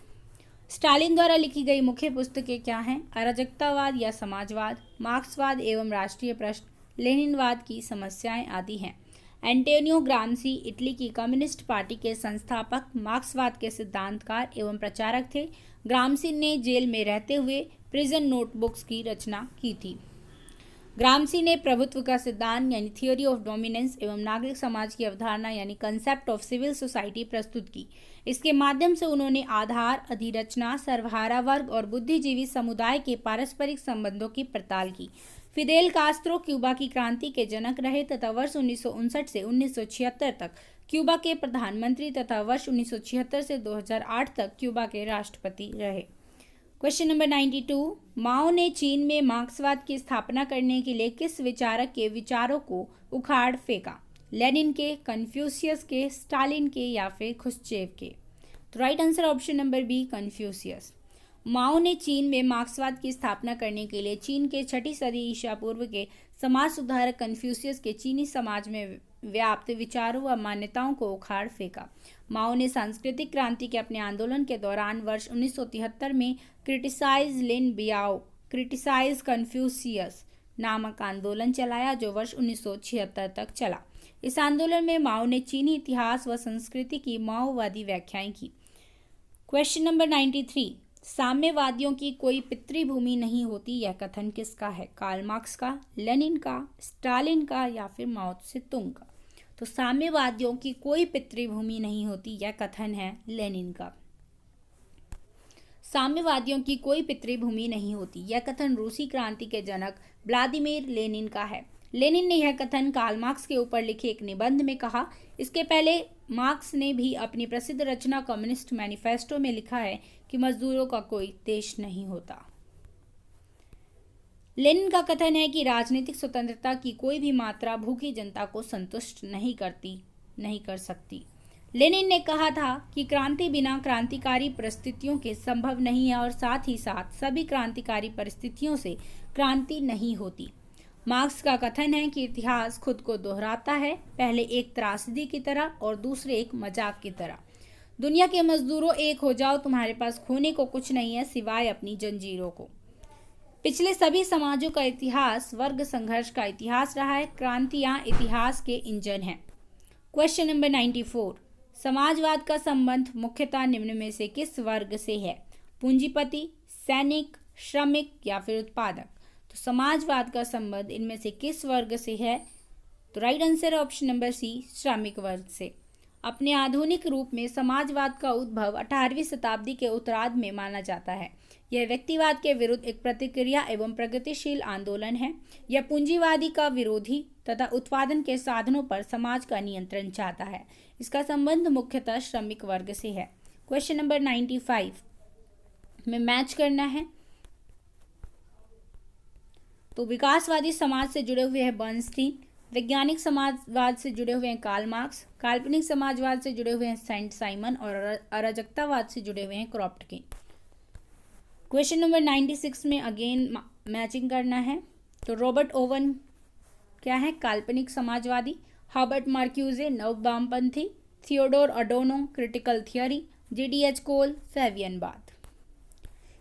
स्टालिन द्वारा लिखी गई मुख्य पुस्तकें क्या हैं? अराजकतावाद या समाजवाद, मार्क्सवाद एवं राष्ट्रीय प्रश्न, लेनिनवाद की समस्याएं आदि हैं। एंटोनियो ग्राम्सी इटली की कम्युनिस्ट पार्टी के संस्थापक, मार्क्सवाद के सिद्धांतकार एवं प्रचारक थे। ग्राम्सी ने जेल में रहते हुए प्रिजन नोटबुक्स की रचना की थी। ग्राम्सी ने प्रभुत्व का सिद्धांत यानी थियोरी ऑफ डोमिनेंस एवं नागरिक समाज की अवधारणा यानी कंसेप्ट ऑफ सिविल सोसाइटी प्रस्तुत की। इसके माध्यम से उन्होंने आधार, अधिरचना, सर्वहारा वर्ग और बुद्धिजीवी समुदाय के पारस्परिक संबंधों की पड़ताल की। फिदेल कास्त्रो क्यूबा की क्रांति के जनक रहे तथा वर्ष 1959 से 1976 तक क्यूबा के प्रधानमंत्री तथा वर्ष 1976 से 2008 तक क्यूबा के राष्ट्रपति रहे। क्वेश्चन नंबर 92, माओ ने चीन में मार्क्सवाद की स्थापना करने के लिए किस विचारक के विचारों को उखाड़ फेंका? लेनिन के, कन्फ्यूशियस के, स्टालिन के, या फिर खुश्चेव के? तो right answer option number B, Confucius. Mao ने चीन में मार्क्सवाद की स्थापना करने के लिए चीन के 6वीं सदी ईसा पूर्व के समाज सुधारक कन्फ्यूशियस के चीनी समाज में व्याप्त विचारों व मान्यताओं को उखाड़ फेंका। माओ ने सांस्कृतिक क्रांति के अपने आंदोलन के दौरान वर्ष 1973 में क्रिटिसाइज लिन बियाओ, क्रिटिसाइज कन्फ्यूशियस नामक आंदोलन चलाया, जो वर्ष 1976 तक चला। इस आंदोलन में माओ ने चीनी इतिहास व संस्कृति की माओवादी व्याख्याएं की। क्वेश्चन नंबर 93, साम्यवादियों की कोई पितृभूमि नहीं होती, यह कथन किसका है? कार्ल मार्क्स का, लेनिन का, स्टालिन का, या फिर माओ त्से-तुंग का? तो साम्यवादियों की कोई पितृभूमि नहीं होती, यह कथन है लेनिन का। साम्यवादियों की कोई पितृभूमि नहीं होती, यह कथन रूसी क्रांति के जनक व्लादिमीर लेनिन का है। लेनिन ने यह कथन कार्ल मार्क्स के ऊपर लिखे एक निबंध में कहा। इसके पहले मार्क्स ने भी अपनी प्रसिद्ध रचना कम्युनिस्ट मैनिफेस्टो में लिखा है कि मजदूरों का कोई देश नहीं होता। लेनिन का कथन है कि राजनीतिक स्वतंत्रता की कोई भी मात्रा भूखी जनता को संतुष्ट नहीं कर सकती। लेनिन ने कहा था कि क्रांति बिना क्रांतिकारी परिस्थितियों के संभव नहीं है और साथ ही साथ सभी क्रांतिकारी परिस्थितियों से क्रांति नहीं होती। मार्क्स का कथन है कि इतिहास खुद को दोहराता है, पहले एक त्रासदी की तरह और दूसरे एक मजाक की तरह। दुनिया के मजदूरों, एक हो जाओ, तुम्हारे पास खोने को कुछ नहीं है सिवाय अपनी जंजीरों को। पिछले सभी समाजों का इतिहास वर्ग संघर्ष का इतिहास रहा है। क्रांतियां इतिहास के इंजन हैं। क्वेश्चन नंबर 94, समाजवाद का संबंध मुख्यतः निम्न में से किस वर्ग से है? पूंजीपति, सैनिक, श्रमिक, या फिर उत्पादक? तो समाजवाद का संबंध इनमें से किस वर्ग से है? तो right answer option number C, श्रमिक वर्ग से। अपने आधुनिक रूप में समाजवाद का उद्भव 18वीं शताब्दी के उत्तरार्ध में माना जाता है। यह व्यक्तिवाद के विरुद्ध एक प्रतिक्रिया एवं प्रगतिशील आंदोलन है। यह पूंजीवादी का विरोधी तथा उत्पादन के साधनों पर समाज का नियंत्रण चाहता है। इसका संबंध मुख्यतः श्रमिक वर्ग से है। क्वेश्चन नंबर 95 में मैच करना है। तो विकासवादी समाज से जुड़े हुए हैं बर्नस्टीन, वैज्ञानिक समाजवाद से जुड़े हुए हैं कार्ल मार्क्स, काल्पनिक समाजवाद से जुड़े हुए हैं सेंट साइमन और अराजकतावाद से जुड़े हुए हैं क्रॉप्टकिन। क्वेश्चन नंबर 96 में अगेन मैचिंग करना है। तो रॉबर्ट ओवन क्या है? काल्पनिक समाजवादी। हर्बर्ट मार्क्यूजे नव वामपंथी। Theodor Adorno critical theory. G D H Cole सैवियनवाद।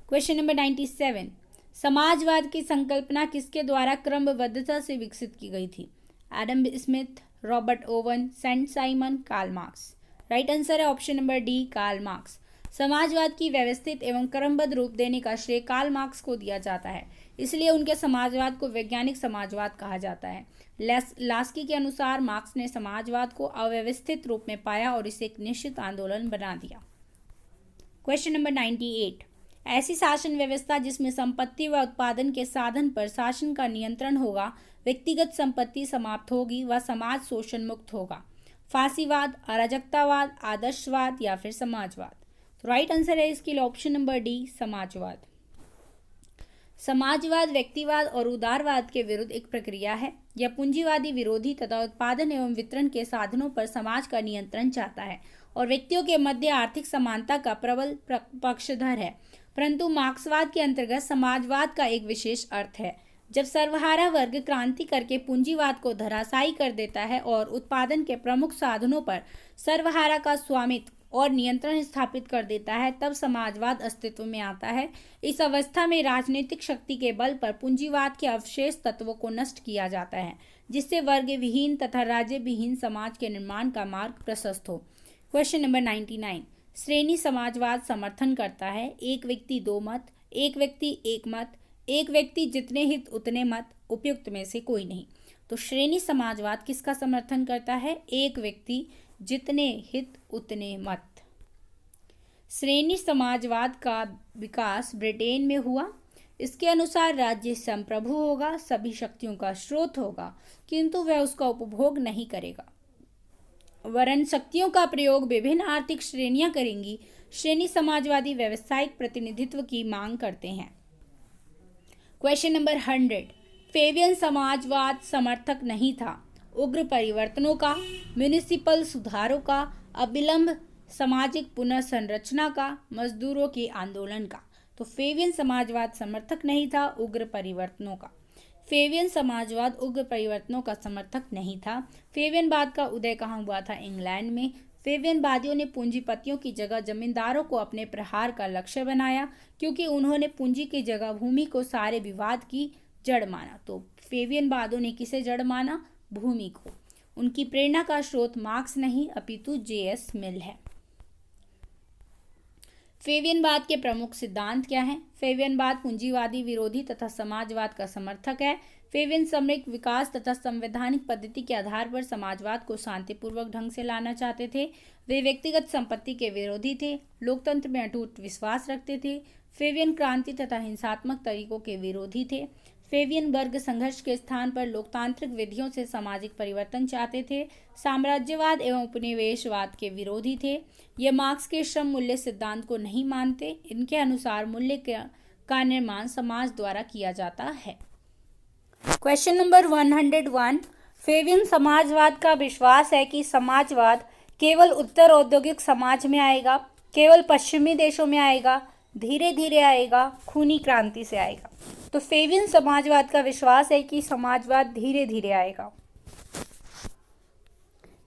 क्वेश्चन नंबर 97 समाजवाद की संकल्पना किसके द्वारा क्रमबद्धता से विकसित की गई थी? Adam Smith, Robert Owen, Saint Simon, Karl Marx. Right answer है option number D, Karl Marx. समाजवाद की व्यवस्थित एवं क्रमबद्ध रूप देने का श्रेय कार्ल मार्क्स को दिया जाता है, इसलिए उनके समाजवाद को वैज्ञानिक समाजवाद कहा जाता है। लास्की के अनुसार मार्क्स ने समाजवाद को अव्यवस्थित रूप में पाया और इसे एक निश्चित आंदोलन बना दिया। क्वेश्चन नंबर 98 ऐसी शासन व्यवस्था जिसमें संपत्ति व उत्पादन के साधन पर शासन का नियंत्रण होगा, व्यक्तिगत संपत्ति समाप्त होगी व समाज शोषण मुक्त होगा। फांसीवाद, अराजकतावाद, आदर्शवाद या फिर समाजवाद। तो राइट आंसर है इसके लिए ऑप्शन नंबर डी, समाजवाद। समाजवाद व्यक्तिवाद और उदारवाद के विरुद्ध एक प्रक्रिया है। यह पूंजीवादी विरोधी तथा उत्पादन एवं वितरण के साधनों पर समाज का नियंत्रण चाहता है और व्यक्तियों के मध्य आर्थिक समानता का प्रबल पक्षधर है। परंतु मार्क्सवाद के अंतर्गत समाजवाद का एक विशेष अर्थ है। जब सर्वहारा वर्ग क्रांति करके पूंजीवाद को धराशायी कर देता है और उत्पादन के प्रमुख साधनों पर सर्वहारा का स्वामित्व और नियंत्रण स्थापित कर देता है, तब समाजवाद अस्तित्व में आता है। इस अवस्था में राजनीतिक शक्ति के बल पर पूंजीवाद के अवशेष तत्वों को नष्ट किया जाता है, जिससे वर्ग विहीन तथा राज्य विहीन समाज के निर्माण का मार्ग प्रशस्त हो। क्वेश्चन नंबर 99 श्रेणी समाजवाद समर्थन करता है एक व्यक्ति दो मत, एक व्यक्ति एक मत, एक व्यक्ति जितने हित उतने मत, उपयुक्त में से कोई नहीं। तो श्रेणी समाजवाद किसका समर्थन करता है? एक व्यक्ति जितने हित उतने मत। श्रेणी समाजवाद का विकास ब्रिटेन में हुआ। इसके अनुसार राज्य संप्रभु होगा, सभी शक्तियों का स्रोत होगा, किंतु वह उसका उपभोग नहीं करेगा, वरन शक्तियों का प्रयोग विभिन्न आर्थिक श्रेणियां करेंगी। श्रेणी समाजवादी व्यावसायिक प्रतिनिधित्व की मांग करते हैं। क्वेश्चन नंबर 100 फेबियन समाजवाद समर्थक नहीं था उग्र परिवर्तनों का, म्युनिसिपल सुधारों का, अविलंब सामाजिक पुनर्संरचना का, मजदूरों के आंदोलन का। तो फेबियन समाजवाद समर्थक नहीं था उग्र परिवर्तनों का। फेबियन समाजवाद उग्र परिवर्तनों का समर्थक नहीं था। फेबियनवाद का उदय कहाँ हुआ था? इंग्लैंड में। फेबियनवादियों ने पूंजीपतियों की जगह जमींदारों को अपने प्रहार का लक्ष्य बनाया, क्योंकि उन्होंने पूंजी की जगह भूमि को सारे विवाद की जड़ माना। तो फेबियनवादियों ने किसे जड़ माना? भूमि को। उनकी प्रेरणा का स्रोत मार्क्स नहीं अपितु जे.एस. मिल है। फेबियनवाद के प्रमुख सिद्धांत क्या हैं? फेबियनवाद पूंजीवादी विरोधी तथा समाजवाद का समर्थक है। फेबियन सामरिक विकास तथा संवैधानिक पद्धति के आधार पर समाजवाद को शांतिपूर्वक ढंग से लाना चाहते थे। वे व्यक्तिगत संपत्ति के विरोधी थे, लोकतंत्र में अटूट विश्वास रखते थे। फेबियन क्रांति तथा हिंसात्मक तरीकों के विरोधी थे। फेबियन वर्ग संघर्ष के स्थान पर लोकतांत्रिक विधियों से सामाजिक परिवर्तन चाहते थे। साम्राज्यवाद एवं उपनिवेशवाद के विरोधी थे। ये मार्क्स के श्रम मूल्य सिद्धांत को नहीं मानते। इनके अनुसार मूल्य का निर्माण समाज द्वारा किया जाता है। क्वेश्चन नंबर 101 फेबियन समाजवाद का विश्वास है कि समाजवाद केवल उत्तर औद्योगिक समाज में आएगा, केवल पश्चिमी देशों में आएगा, धीरे धीरे आएगा, खूनी क्रांति से आएगा। तो फेबियन समाजवाद का विश्वास है कि समाजवाद धीरे धीरे आएगा।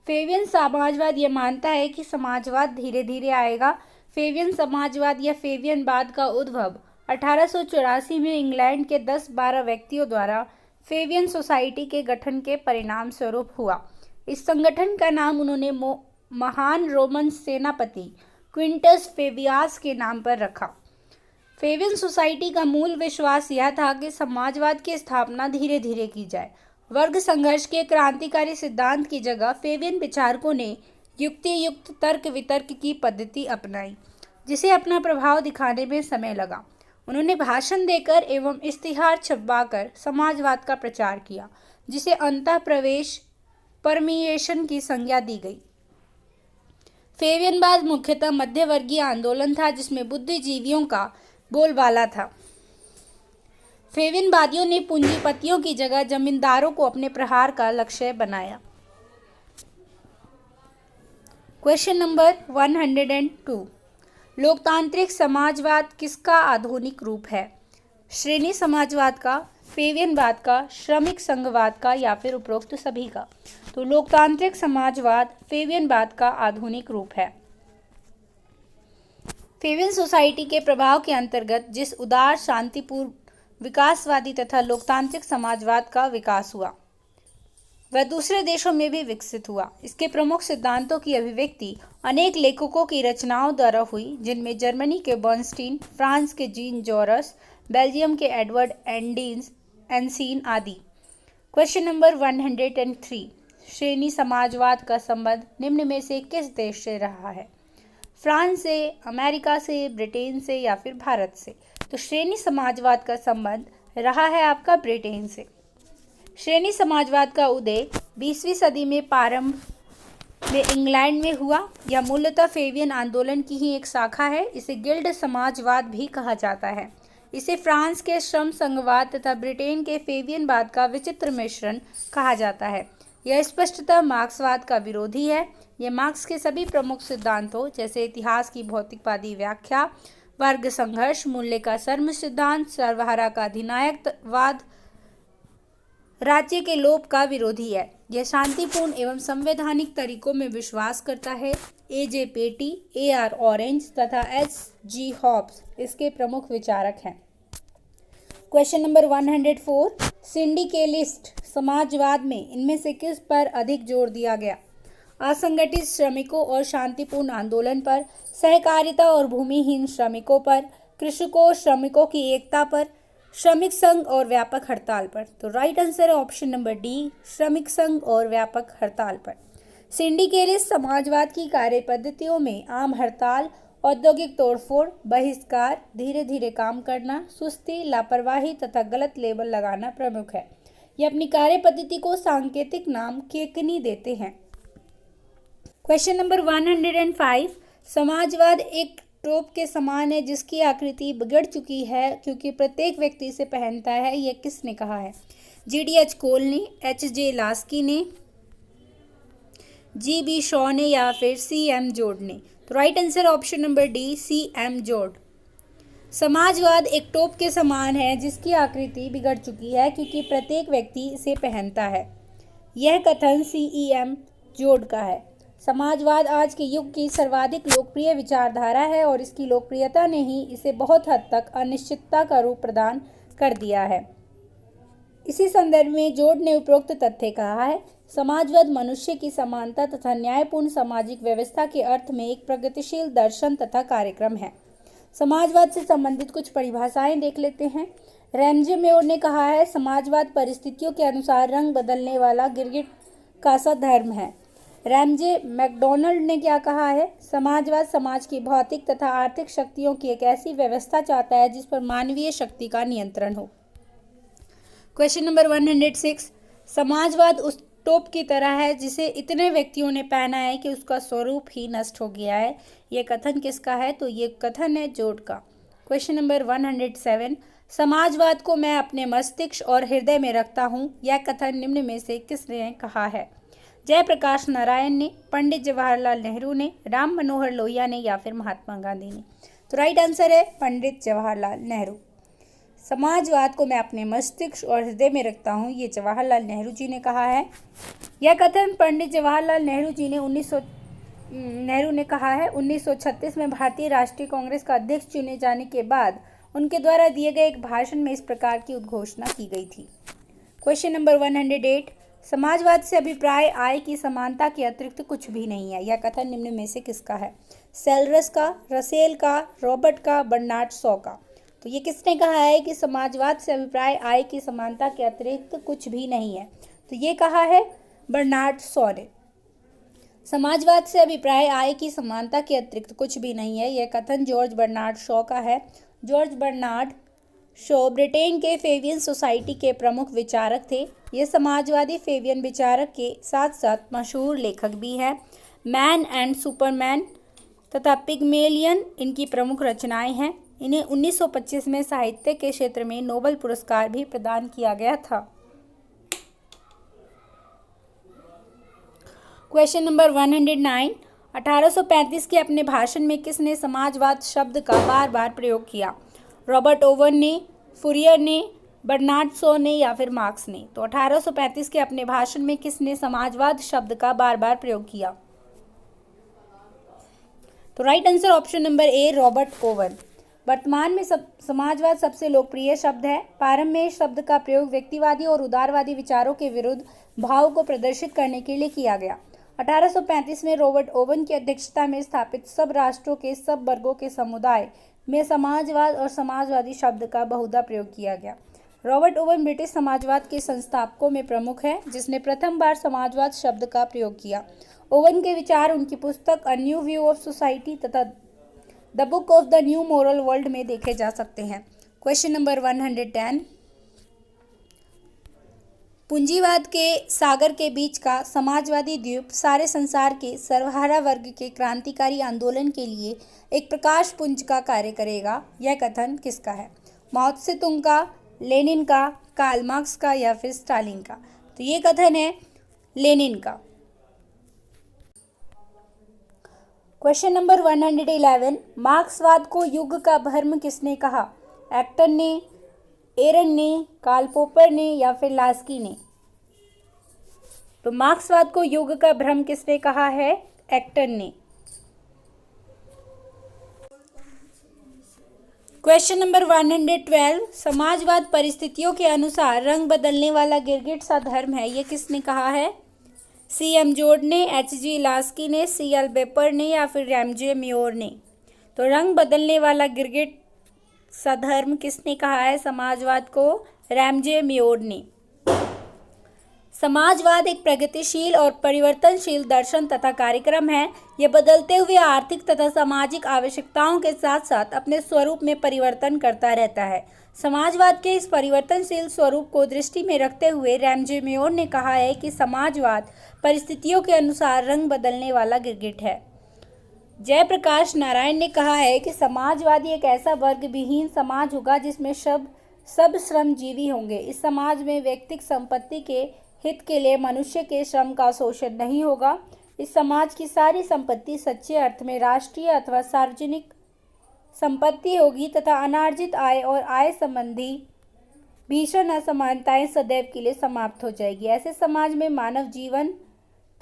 फेबियन समाजवाद यह मानता है कि समाजवाद धीरे धीरे आएगा। फेबियन समाजवाद या फेबियनवाद का उद्भव 1884 में इंग्लैंड के 10-12 व्यक्तियों द्वारा फेबियन सोसाइटी के गठन के परिणाम स्वरूप हुआ। इस संगठन का नाम उन्होंने महान रोमन सेनापति क्विंटस फेबियस के नाम पर रखा। फेबियन सोसाइटी का मूल विश्वास यह था कि समाजवाद की स्थापना धीरे धीरे की जाए। वर्ग संघर्ष के क्रांतिकारी सिद्धांत की जगह फेबियन विचारकों ने युक्ति युक्त तर्क वितर्क की पद्धति अपनाई, जिसे अपना प्रभाव दिखाने में समय लगा। उन्होंने भाषण देकर एवं इश्तिहार छपवाकर समाजवाद का प्रचार किया, जिसे अंतः प्रवेश परमिएशन की संज्ञा दी गई। फेबियनवाद मुख्यतः मध्यवर्गीय आंदोलन था, जिसमें बुद्धिजीवियों का बोलबाला था। फेबियनवादियों ने पूंजीपतियों की जगह जमींदारों को अपने प्रहार का लक्ष्य बनाया। क्वेश्चन नंबर 102, लोकतांत्रिक समाजवाद किसका आधुनिक रूप है? श्रेणी समाजवाद का, फेबियनवाद का, श्रमिक संघवाद का या फिर उपरोक्त सभी का? तो लोकतांत्रिक समाजवाद फेबियनवाद का आधुनिक रूप है। फेबियन सोसाइटी के प्रभाव के अंतर्गत जिस उदार, शांतिपूर्ण, विकासवादी तथा लोकतांत्रिक समाजवाद का विकास हुआ, वह दूसरे देशों में भी विकसित हुआ। इसके प्रमुख सिद्धांतों की अभिव्यक्ति अनेक लेखकों की रचनाओं द्वारा हुई, जिनमें जर्मनी के बर्नस्टीन, फ्रांस के जीन जॉरस, बेल्जियम के एडवर्ड एंसीन आदि। क्वेश्चन नंबर 103, श्रेणी समाजवाद का संबंध निम्न में से किस देश से रहा है? फ्रांस से, अमेरिका से, ब्रिटेन से या फिर भारत से? तो श्रेणी समाजवाद का संबंध रहा है आपका ब्रिटेन से। श्रेणी समाजवाद का उदय 20वीं सदी में प्रारंभ में इंग्लैंड में हुआ। यह मूलतः फेबियन आंदोलन की ही एक शाखा है। इसे गिल्ड समाजवाद भी कहा जाता है। इसे फ्रांस के श्रम संघवाद तथा ब्रिटेन के फेबियनवाद का विचित्र मिश्रण कहा जाता है। यह स्पष्टतः मार्क्सवाद का विरोधी है। यह मार्क्स के सभी प्रमुख सिद्धांतों जैसे इतिहास की भौतिकवादी व्याख्या, वर्ग संघर्ष, मूल्य का सर्व सिद्धांत, सर्वहारा का अधिनायकवाद, राज्य के लोप का विरोधी है। यह शांतिपूर्ण एवं संवैधानिक तरीकों में विश्वास करता है। ए.जे. पेटी, ए.आर. ऑरेंज तथा एस.जी. हॉब्स इसके प्रमुख विचारक हैं। क्वेश्चन नंबर 104, सिंडिकेलिस्ट समाजवाद में इनमें से किस पर अधिक जोर दिया गया? असंगठित श्रमिकों और शांतिपूर्ण आंदोलन पर, सहकारिता और भूमिहीन श्रमिकों पर, कृषकों और श्रमिकों की एकता पर, श्रमिक संघ और व्यापक हड़ताल पर? तो राइट आंसर है ऑप्शन नंबर डी, श्रमिक संघ और व्यापक हड़ताल पर। सिंडिकेलिस्ट समाजवाद की कार्य पद्धतियों में आम हड़ताल, औद्योगिक तोड़फोड़, बहिष्कार, धीरे धीरे काम करना, सुस्ती, लापरवाही तथा गलत लेबल लगाना प्रमुख है। ये अपनी कार्य पद्धति को सांकेतिक नाम केकनी देते हैं। क्वेश्चन नंबर 105, समाजवाद एक टोप के समान है जिसकी आकृति बिगड़ चुकी है क्योंकि प्रत्येक व्यक्ति इसे पहनता है। यह किसने कहा है? जी.डी.एच. कोल ने, एच.जे. लास्की ने, जी.बी. शॉ ने या फिर सी.एम. जोड ने? तो right answer option number D, CM. जोड। समाजवाद एक टोप के समान है जिसकी आकृति बिगड़ चुकी है क्योंकि प्रत्येक व्यक्ति इसे पहनता है। यह कथन सी.एम. जोड का है। समाजवाद आज के युग की सर्वाधिक लोकप्रिय विचारधारा है और इसकी लोकप्रियता ने ही इसे बहुत हद तक अनिश्चितता का रूप प्रदान कर दिया है। इसी संदर्भ में जोड ने उपरोक्त तथ्य कहा है, समाजवाद मनुष्य की समानता तथा न्यायपूर्ण सामाजिक व्यवस्था के अर्थ में एक प्रगतिशील दर्शन तथा कार्यक्रम है। समाजवाद से संबंधित कुछ परिभाषाएं देख लेते हैं। रैमजे मेयर ने कहा है, समाजवाद परिस्थितियों के अनुसार रंग बदलने वाला गिरगिट का सा धर्म है। रैमजे मैकडोनाल्ड ने क्या कहा है? समाजवाद समाज की भौतिक तथा आर्थिक शक्तियों की एक ऐसी व्यवस्था चाहता है जिस पर मानवीय शक्ति का नियंत्रण हो। क्वेश्चन नंबर 106, समाजवाद उस टोप की तरह है जिसे इतने व्यक्तियों ने पहना है कि उसका स्वरूप ही नष्ट हो गया है। यह कथन किसका है? तो ये कथन है जोड का। क्वेश्चन नंबर 107, समाजवाद को मैं अपने मस्तिष्क और हृदय में रखता हूँ। यह कथन निम्न में से किसने कहा है? जयप्रकाश नारायण ने, पंडित जवाहरलाल नेहरू ने, राम मनोहर लोहिया ने या फिर महात्मा गांधी ने? तो राइट आंसर है पंडित जवाहरलाल नेहरू। समाजवाद को मैं अपने मस्तिष्क और हृदय में रखता हूँ, ये जवाहरलाल नेहरू जी ने कहा है। यह कथन पंडित जवाहरलाल नेहरू ने कहा है 1936 में भारतीय राष्ट्रीय कांग्रेस का अध्यक्ष चुने जाने के बाद उनके द्वारा दिए गए एक भाषण में इस प्रकार की उद्घोषणा की गई थी। क्वेश्चन नंबर 108, समाजवाद से अभिप्राय आय की समानता के अतिरिक्त कुछ भी नहीं है। यह कथन निम्न में से किसका है? सेलरस का, रसेल का, रॉबर्ट का, बर्नार्ड शॉ का? तो ये किसने कहा है कि समाजवाद से अभिप्राय आय की समानता के अतिरिक्त कुछ भी नहीं है? तो ये कहा है बर्नार्ड शॉ ने। समाजवाद से अभिप्राय आय की समानता के अतिरिक्त कुछ भी नहीं है। यह कथन जॉर्ज बर्नार्ड शॉ का है। जॉर्ज बर्नार्ड शॉ ब्रिटेन के फेबियन सोसाइटी के प्रमुख विचारक थे। ये समाजवादी फेबियन विचारक के साथ साथ मशहूर लेखक भी हैं। मैन एंड सुपरमैन तथा पिग्मेलियन इनकी प्रमुख रचनाएं हैं। इन्हें 1925 में साहित्य के क्षेत्र में नोबेल पुरस्कार भी प्रदान किया गया था। क्वेश्चन नंबर 109, 1835 के अपने भाषण में किसने समाजवाद शब्द का बार बार प्रयोग किया? रॉबर्ट ओवन ने, फुरियर ने, बर्नार्ड शॉ ने या फिर मार्क्स ने? तो 1835 के अपने भाषण में किसने समाजवाद शब्द का बार बार प्रयोग किया? तो right answer option number A, Robert oven. वर्तमान में समाजवाद सबसे लोकप्रिय शब्द है। प्रारंभ में इस शब्द का प्रयोग व्यक्तिवादी और उदारवादी विचारों के विरुद्ध भाव को प्रदर्शित करने के लिए किया गया। 1835 में रॉबर्ट ओवन की अध्यक्षता में स्थापित सब राष्ट्रों के सब वर्गों के समुदाय में समाजवाद और समाजवादी शब्द का बहुधा प्रयोग किया गया। रॉबर्ट ओवन ब्रिटिश समाजवाद के संस्थापकों में प्रमुख है, जिसने प्रथम बार समाजवाद शब्द का प्रयोग किया। ओवन के विचार उनकी पुस्तक a new view of society तथा the book of the new moral world में देखे जा सकते हैं। क्वेश्चन नंबर 110, पूंजीवाद के सागर के बीच का समाजवादी द्वीप सारे संसार के सर्वहारा वर्ग के क्रांतिकारी आंदोलन के लिए एक प्रकाश पुंज का कार्य करेगा। यह कथन किसका है? माओ त्से तुंग का, लेनिन का, कार्ल मार्क्स का या फिर स्टालिन का? तो ये कथन है लेनिन का। क्वेश्चन नंबर 111, मार्क्सवाद को युग का भ्रम किसने कहा? एक्टन ने, एरन ने, कार्ल पोपर ने या फिर लास्की ने? तो मार्क्सवाद को युग का भ्रम किसने कहा है? एक्टन ने। क्वेश्चन नंबर 112, समाजवाद परिस्थितियों के अनुसार रंग बदलने वाला गिरगिट सा धर्म है, ये किसने कहा है? C.M. जोड ने, H.G. लास्की ने, C.L. बेपर ने या फिर रैमजे म्योर ने? तो रंग बदलने वाला गिरगिट सा धर्म किसने कहा है समाजवाद को? रैमजे म्योर ने। समाजवाद एक प्रगतिशील और परिवर्तनशील दर्शन तथा कार्यक्रम है। यह बदलते हुए आर्थिक तथा सामाजिक आवश्यकताओं के साथ साथ अपने स्वरूप में परिवर्तन करता रहता है। समाजवाद के इस परिवर्तनशील स्वरूप को दृष्टि में रखते हुए रैमजे म्योर ने कहा है कि समाजवाद परिस्थितियों के अनुसार रंग बदलने वाला गिरगिट है। जयप्रकाश नारायण ने कहा है कि समाजवादी एक ऐसा वर्ग विहीन समाज होगा जिसमें सब श्रमजीवी होंगे। इस समाज में व्यक्तिगत संपत्ति के हित के लिए मनुष्य के श्रम का शोषण नहीं होगा। इस समाज की सारी संपत्ति सच्चे अर्थ में राष्ट्रीय अथवा सार्वजनिक संपत्ति होगी तथा अनार्जित आय और आय संबंधी भीषण असमानताएं सदैव के लिए समाप्त हो जाएगी। ऐसे समाज में मानव जीवन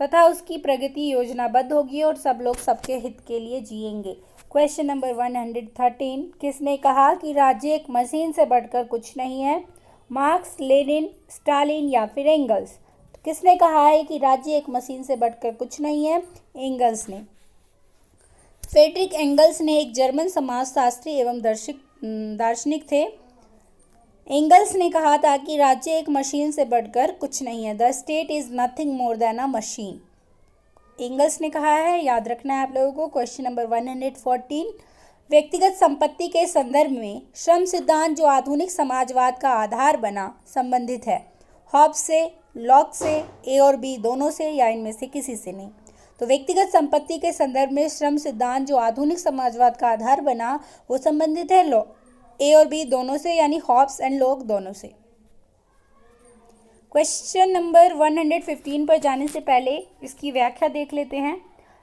तथा उसकी प्रगति योजनाबद्ध होगी और सब लोग सबके हित के लिए जिएंगे। क्वेश्चन नंबर 113, किसने कहा कि राज्य एक मशीन से बढ़कर कुछ नहीं है? मार्क्स, लेनिन, स्टालिन या फिर एंगल्स? किसने कहा है कि राज्य एक मशीन से बढ़कर कुछ नहीं है? एंगल्स ने। फ्रेडरिक एंगल्स ने एक जर्मन समाजशास्त्री एवं दार्शनिक थे। एंगल्स ने कहा था कि राज्य एक मशीन से बढ़कर कुछ नहीं है। The state is nothing more than a machine. Angles ने कहा है, याद रखना है आप लोगों को। क्वेश्चन नंबर 114, व्यक्तिगत संपत्ति के संदर्भ में श्रम सिद्धांत जो आधुनिक समाजवाद का आधार बना संबंधित है? हॉब्स से, लॉक से, ए और बी दोनों से या इनमें से किसी से नहीं? तो व्यक्तिगत संपत्ति के संदर्भ में श्रम सिद्धांत जो आधुनिक समाजवाद का आधार बना वो संबंधित है ए और बी दोनों से, यानी हॉब्स एंड लॉक दोनों से। क्वेश्चन नंबर 115 पर जाने से पहले इसकी व्याख्या देख लेते हैं।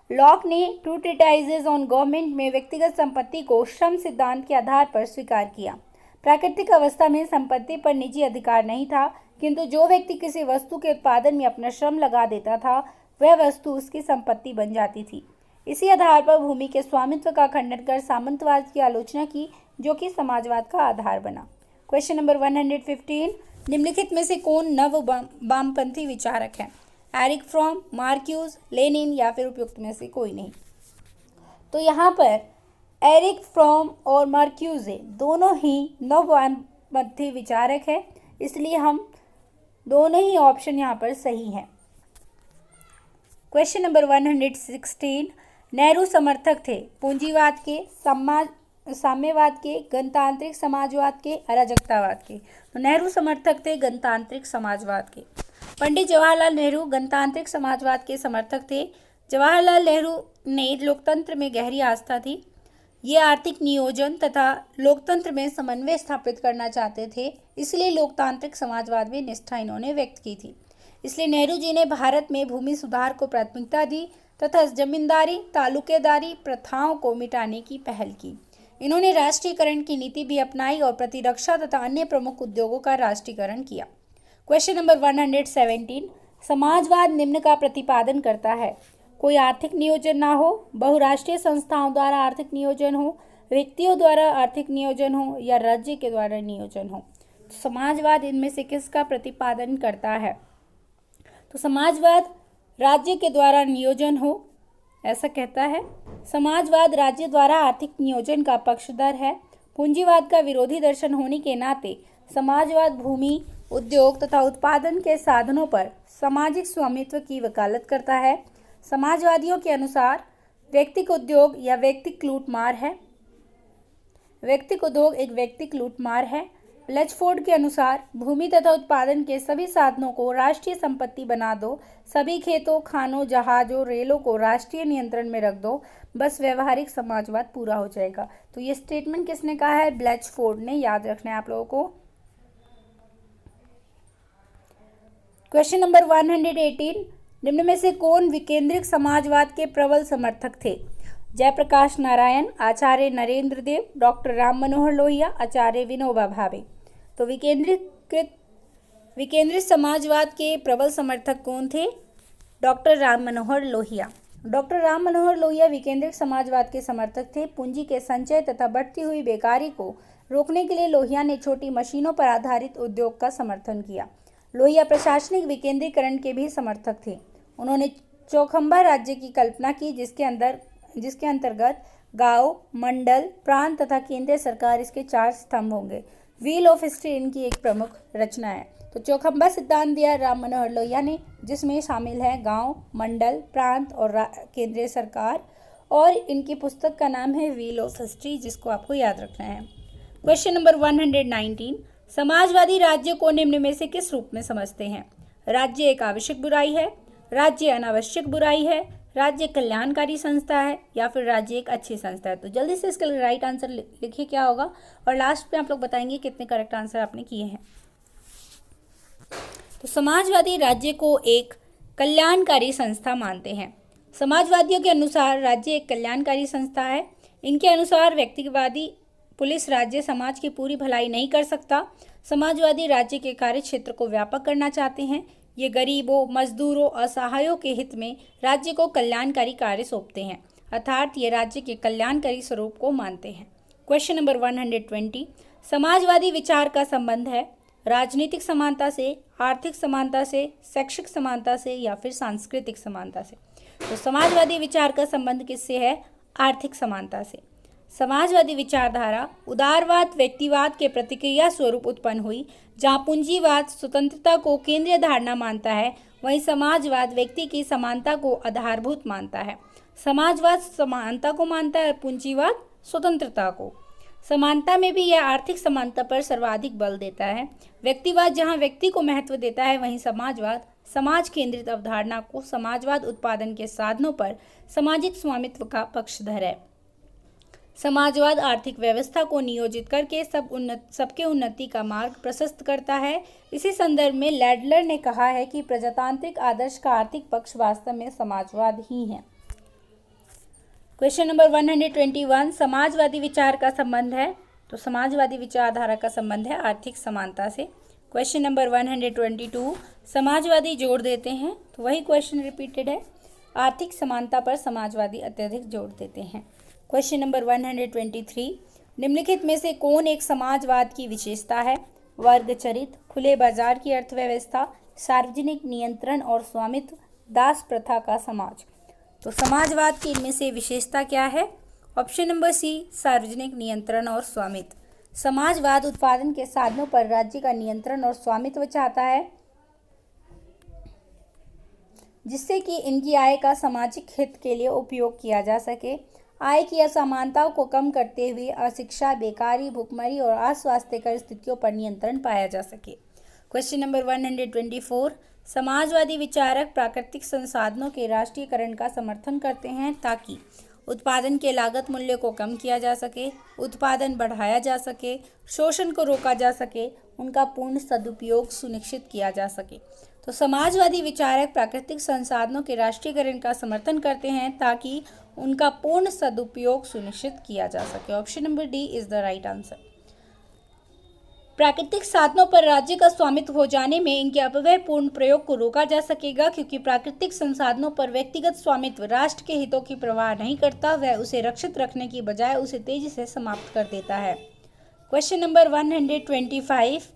लॉक ने टू ट्रीटाइजेज ऑन गवर्नमेंट में व्यक्तिगत संपत्ति को श्रम सिद्धांत के आधार पर स्वीकार किया। प्राकृतिक अवस्था में संपत्ति पर निजी अधिकार नहीं था, किंतु जो व्यक्ति किसी वस्तु के उत्पादन में अपना श्रम लगा देता था वह वस्तु उसकी संपत्ति बन जाती थी। इसी आधार पर भूमि के स्वामित्व का खंडन कर सामंतवाद की आलोचना की, जो कि समाजवाद का आधार बना। क्वेश्चन नंबर 115, निम्नलिखित में से कौन नव वामपंथी विचारक हैं? एरिक फ्रॉम, मार्क्यूज, लेनिन या फिर उपयुक्त में से कोई नहीं? तो यहाँ पर एरिक फ्रॉम और मार्क्यूज दोनों ही नव वामपंथी विचारक हैं, इसलिए हम दोनों ही ऑप्शन यहाँ पर सही हैं। क्वेश्चन नंबर 116, नेहरू समर्थक थे पूंजीवाद के, साम्यवाद के, गणतांत्रिक समाजवाद के, अराजकतावाद के। तो नेहरू समर्थक थे गणतांत्रिक समाजवाद के। पंडित जवाहरलाल नेहरू गणतांत्रिक समाजवाद के समर्थक थे। जवाहरलाल नेहरू ने लोकतंत्र में गहरी आस्था थी। ये आर्थिक नियोजन तथा लोकतंत्र में समन्वय स्थापित करना चाहते थे, इसलिए लोकतांत्रिक समाजवाद में निष्ठा इन्होंने व्यक्त की थी। इसलिए नेहरू जी ने भारत में भूमि सुधार को प्राथमिकता दी तथा जमींदारी तालुकेदारी प्रथाओं को मिटाने की पहल की। इन्होंने राष्ट्रीयकरण की नीति भी अपनाई और प्रतिरक्षा तथा अन्य प्रमुख उद्योगों का राष्ट्रीयकरण किया। क्वेश्चन नंबर 117, समाजवाद निम्न का प्रतिपादन करता है। कोई आर्थिक नियोजन ना हो, बहुराष्ट्रीय संस्थाओं द्वारा आर्थिक नियोजन हो, व्यक्तियों द्वारा आर्थिक नियोजन हो या राज्य के द्वारा नियोजन हो। समाजवाद इनमें से किसका प्रतिपादन करता है? तो समाजवाद राज्य के द्वारा नियोजन हो, ऐसा कहता है। समाजवाद राज्य द्वारा आर्थिक नियोजन का पक्षधर है। पूंजीवाद का विरोधी दर्शन होने के नाते समाजवाद भूमि, उद्योग तथा उत्पादन के साधनों पर सामाजिक स्वामित्व की वकालत करता है। समाजवादियों के अनुसार व्यक्तिक उद्योग या व्यक्तिक लूटमार है। व्यक्तिक उद्योग एक व्यक्तिक लूटमार है। लचफोर्ड के अनुसार भूमि तथा उत्पादन के सभी साधनों को राष्ट्रीय संपत्ति बना दो, सभी खेतों, खानों, जहाजों, रेलों को राष्ट्रीय नियंत्रण में रख दो, बस व्यवहारिक समाजवाद पूरा हो जाएगा। तो ये स्टेटमेंट किसने कहा है? ब्लैचफोर्ड ने। याद रखना है आप लोगों को। क्वेश्चन नंबर 118, निम्न में से कौन विकेंद्रिक समाजवाद के प्रबल समर्थक थे? जयप्रकाश नारायण, आचार्य नरेंद्र देव, डॉक्टर राम मनोहर लोहिया, आचार्य विनोबा भावे। तो विकेंद्रित समाजवाद के प्रबल समर्थक कौन थे? डॉक्टर राम मनोहर लोहिया। डॉक्टर राम मनोहर लोहिया विकेंद्रित समाजवाद के समर्थक थे। पूंजी के संचय तथा बढ़ती हुई बेकारी को रोकने के लिए लोहिया ने छोटी मशीनों पर आधारित उद्योग का समर्थन किया। लोहिया प्रशासनिक विकेंद्रीकरण के भी समर्थक थे। उन्होंने चौखंबा राज्य की कल्पना की, जिसके अंतर्गत गांव, मंडल, प्रांत तथा केंद्रीय सरकार इसके 4 स्तंभ होंगे। व्हील ऑफ हिस्ट्री इनकी एक प्रमुख रचना है। तो चौखंबा सिद्धांत दिया राम मनोहर लोहिया ने, जिसमें शामिल है गांव, मंडल, प्रांत और केंद्रीय सरकार, और इनकी पुस्तक का नाम है व्हील ऑफ हिस्ट्री, जिसको आपको याद रखना है। क्वेश्चन नंबर 119, समाजवादी राज्य को निम्न में से किस रूप में समझते हैं? राज्य एक आवश्यक बुराई है, राज्य अनावश्यक बुराई है, राज्य कल्याणकारी संस्था है, या फिर राज्य एक अच्छी संस्था है। तो जल्दी से इसका राइट आंसर लिखिए क्या होगा, और लास्ट में आप लोग बताएंगे कितने करेक्ट आंसर आपने किए हैं। तो समाजवादी राज्य को एक कल्याणकारी संस्था मानते हैं। समाजवादियों के अनुसार राज्य एक कल्याणकारी संस्था है। इनके अनुसार व्यक्तिवादी पुलिस राज्य समाज की पूरी भलाई नहीं कर सकता। समाजवादी राज्य के कार्य क्षेत्र को व्यापक करना चाहते हैं। ये गरीबों, मजदूरों, असहायों के हित में राज्य को कल्याणकारी कार्य सौंपते हैं, अर्थात ये राज्य के कल्याणकारी स्वरूप को मानते हैं। क्वेश्चन नंबर 120, समाजवादी विचार का संबंध है राजनीतिक समानता से, आर्थिक समानता से, शैक्षिक समानता से, या फिर सांस्कृतिक समानता से। तो समाजवादी विचार का संबंध किससे है? आर्थिक समानता से। समाजवादी विचारधारा उदारवाद व्यक्तिवाद के प्रतिक्रिया स्वरूप उत्पन्न हुई। जहाँ पूंजीवाद स्वतंत्रता को केंद्रीय धारणा मानता है, वहीं समाजवाद व्यक्ति की समानता को आधारभूत मानता है। समाजवाद समानता को मानता है, पूंजीवाद स्वतंत्रता को। समानता में भी यह आर्थिक समानता पर सर्वाधिक बल देता है। व्यक्तिवाद जहाँ व्यक्ति को महत्व देता है, वहीं समाजवाद समाज केंद्रित अवधारणा को समाजवाद उत्पादन के साधनों पर सामाजिक स्वामित्व का पक्षधर है। समाजवाद आर्थिक व्यवस्था को नियोजित करके सबके उन्नति का मार्ग प्रशस्त करता है। इसी संदर्भ में लैडलर ने कहा है कि प्रजातांत्रिक आदर्श का आर्थिक पक्ष वास्तव में समाजवाद ही है। क्वेश्चन नंबर 121, समाजवादी विचार का संबंध है। तो समाजवादी विचारधारा का संबंध है आर्थिक समानता से। क्वेश्चन नंबर 122, समाजवादी जोर देते हैं। तो वही क्वेश्चन रिपीटेड है, आर्थिक समानता पर समाजवादी अत्यधिक जोर देते हैं। क्वेश्चन नंबर 123, निम्नलिखित में से कौन एक समाजवाद की विशेषता है? वर्ग चरित, खुले बाजार की अर्थव्यवस्था, सार्वजनिक नियंत्रण और स्वामित्व, दास प्रथा का समाज। तो समाजवाद की इनमें से विशेषता क्या है? ऑप्शन नंबर सी, सार्वजनिक नियंत्रण और स्वामित्व। समाजवाद उत्पादन के साधनों पर राज्य का नियंत्रण और स्वामित्व चाहता है। जिससे कि इनकी आय का सामाजिक हित के लिए उपयोग किया जा सके। आय की असमानताओं को कम करते हुए अशिक्षा, बेकारी, भुखमरी और अस्वास्थ्यकर स्थितियों पर नियंत्रण पाया जा सके। क्वेश्चन नंबर 124, समाजवादी विचारक प्राकृतिक संसाधनों के राष्ट्रीयकरण का समर्थन करते हैं ताकि उत्पादन के लागत मूल्य को कम किया जा सके, उत्पादन बढ़ाया जा सके, शोषण को रोका जा सके, उनका पूर्ण सदुपयोग सुनिश्चित किया जा सके। तो समाजवादी विचारक प्राकृतिक संसाधनों के राष्ट्रीयकरण का समर्थन करते हैं ताकि उनका पूर्ण सदुपयोग सुनिश्चित किया जा सके। Option number D is the right answer. प्राकृतिक साधनों पर राज्य का स्वामित्व हो जाने में इनके अपव्ययपूर्ण प्रयोग को रोका जा सकेगा, क्योंकि प्राकृतिक संसाधनों पर व्यक्तिगत स्वामित्व राष्ट्र के हितों की परवाह नहीं करता, वह उसे रक्षित रखने की बजाय उसे तेजी से समाप्त कर देता है। क्वेश्चन नंबर 125,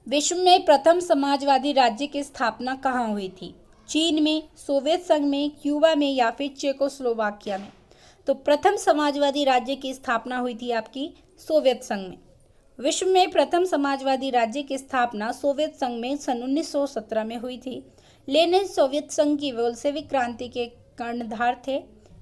विश्व में प्रथम समाजवादी राज्य की स्थापना कहाँ हुई थी? चीन में, सोवियत संघ में, क्यूबा में या फिर चेकोस्लोवाकिया में? तो प्रथम समाजवादी राज्य की स्थापना हुई थी आपकी सोवियत संघ में। विश्व में प्रथम समाजवादी राज्य की स्थापना सोवियत संघ में सन 1917 में हुई थी। लेनिन सोवियत संघ की बोल्शेविक क्रांति के कर्णधार थे।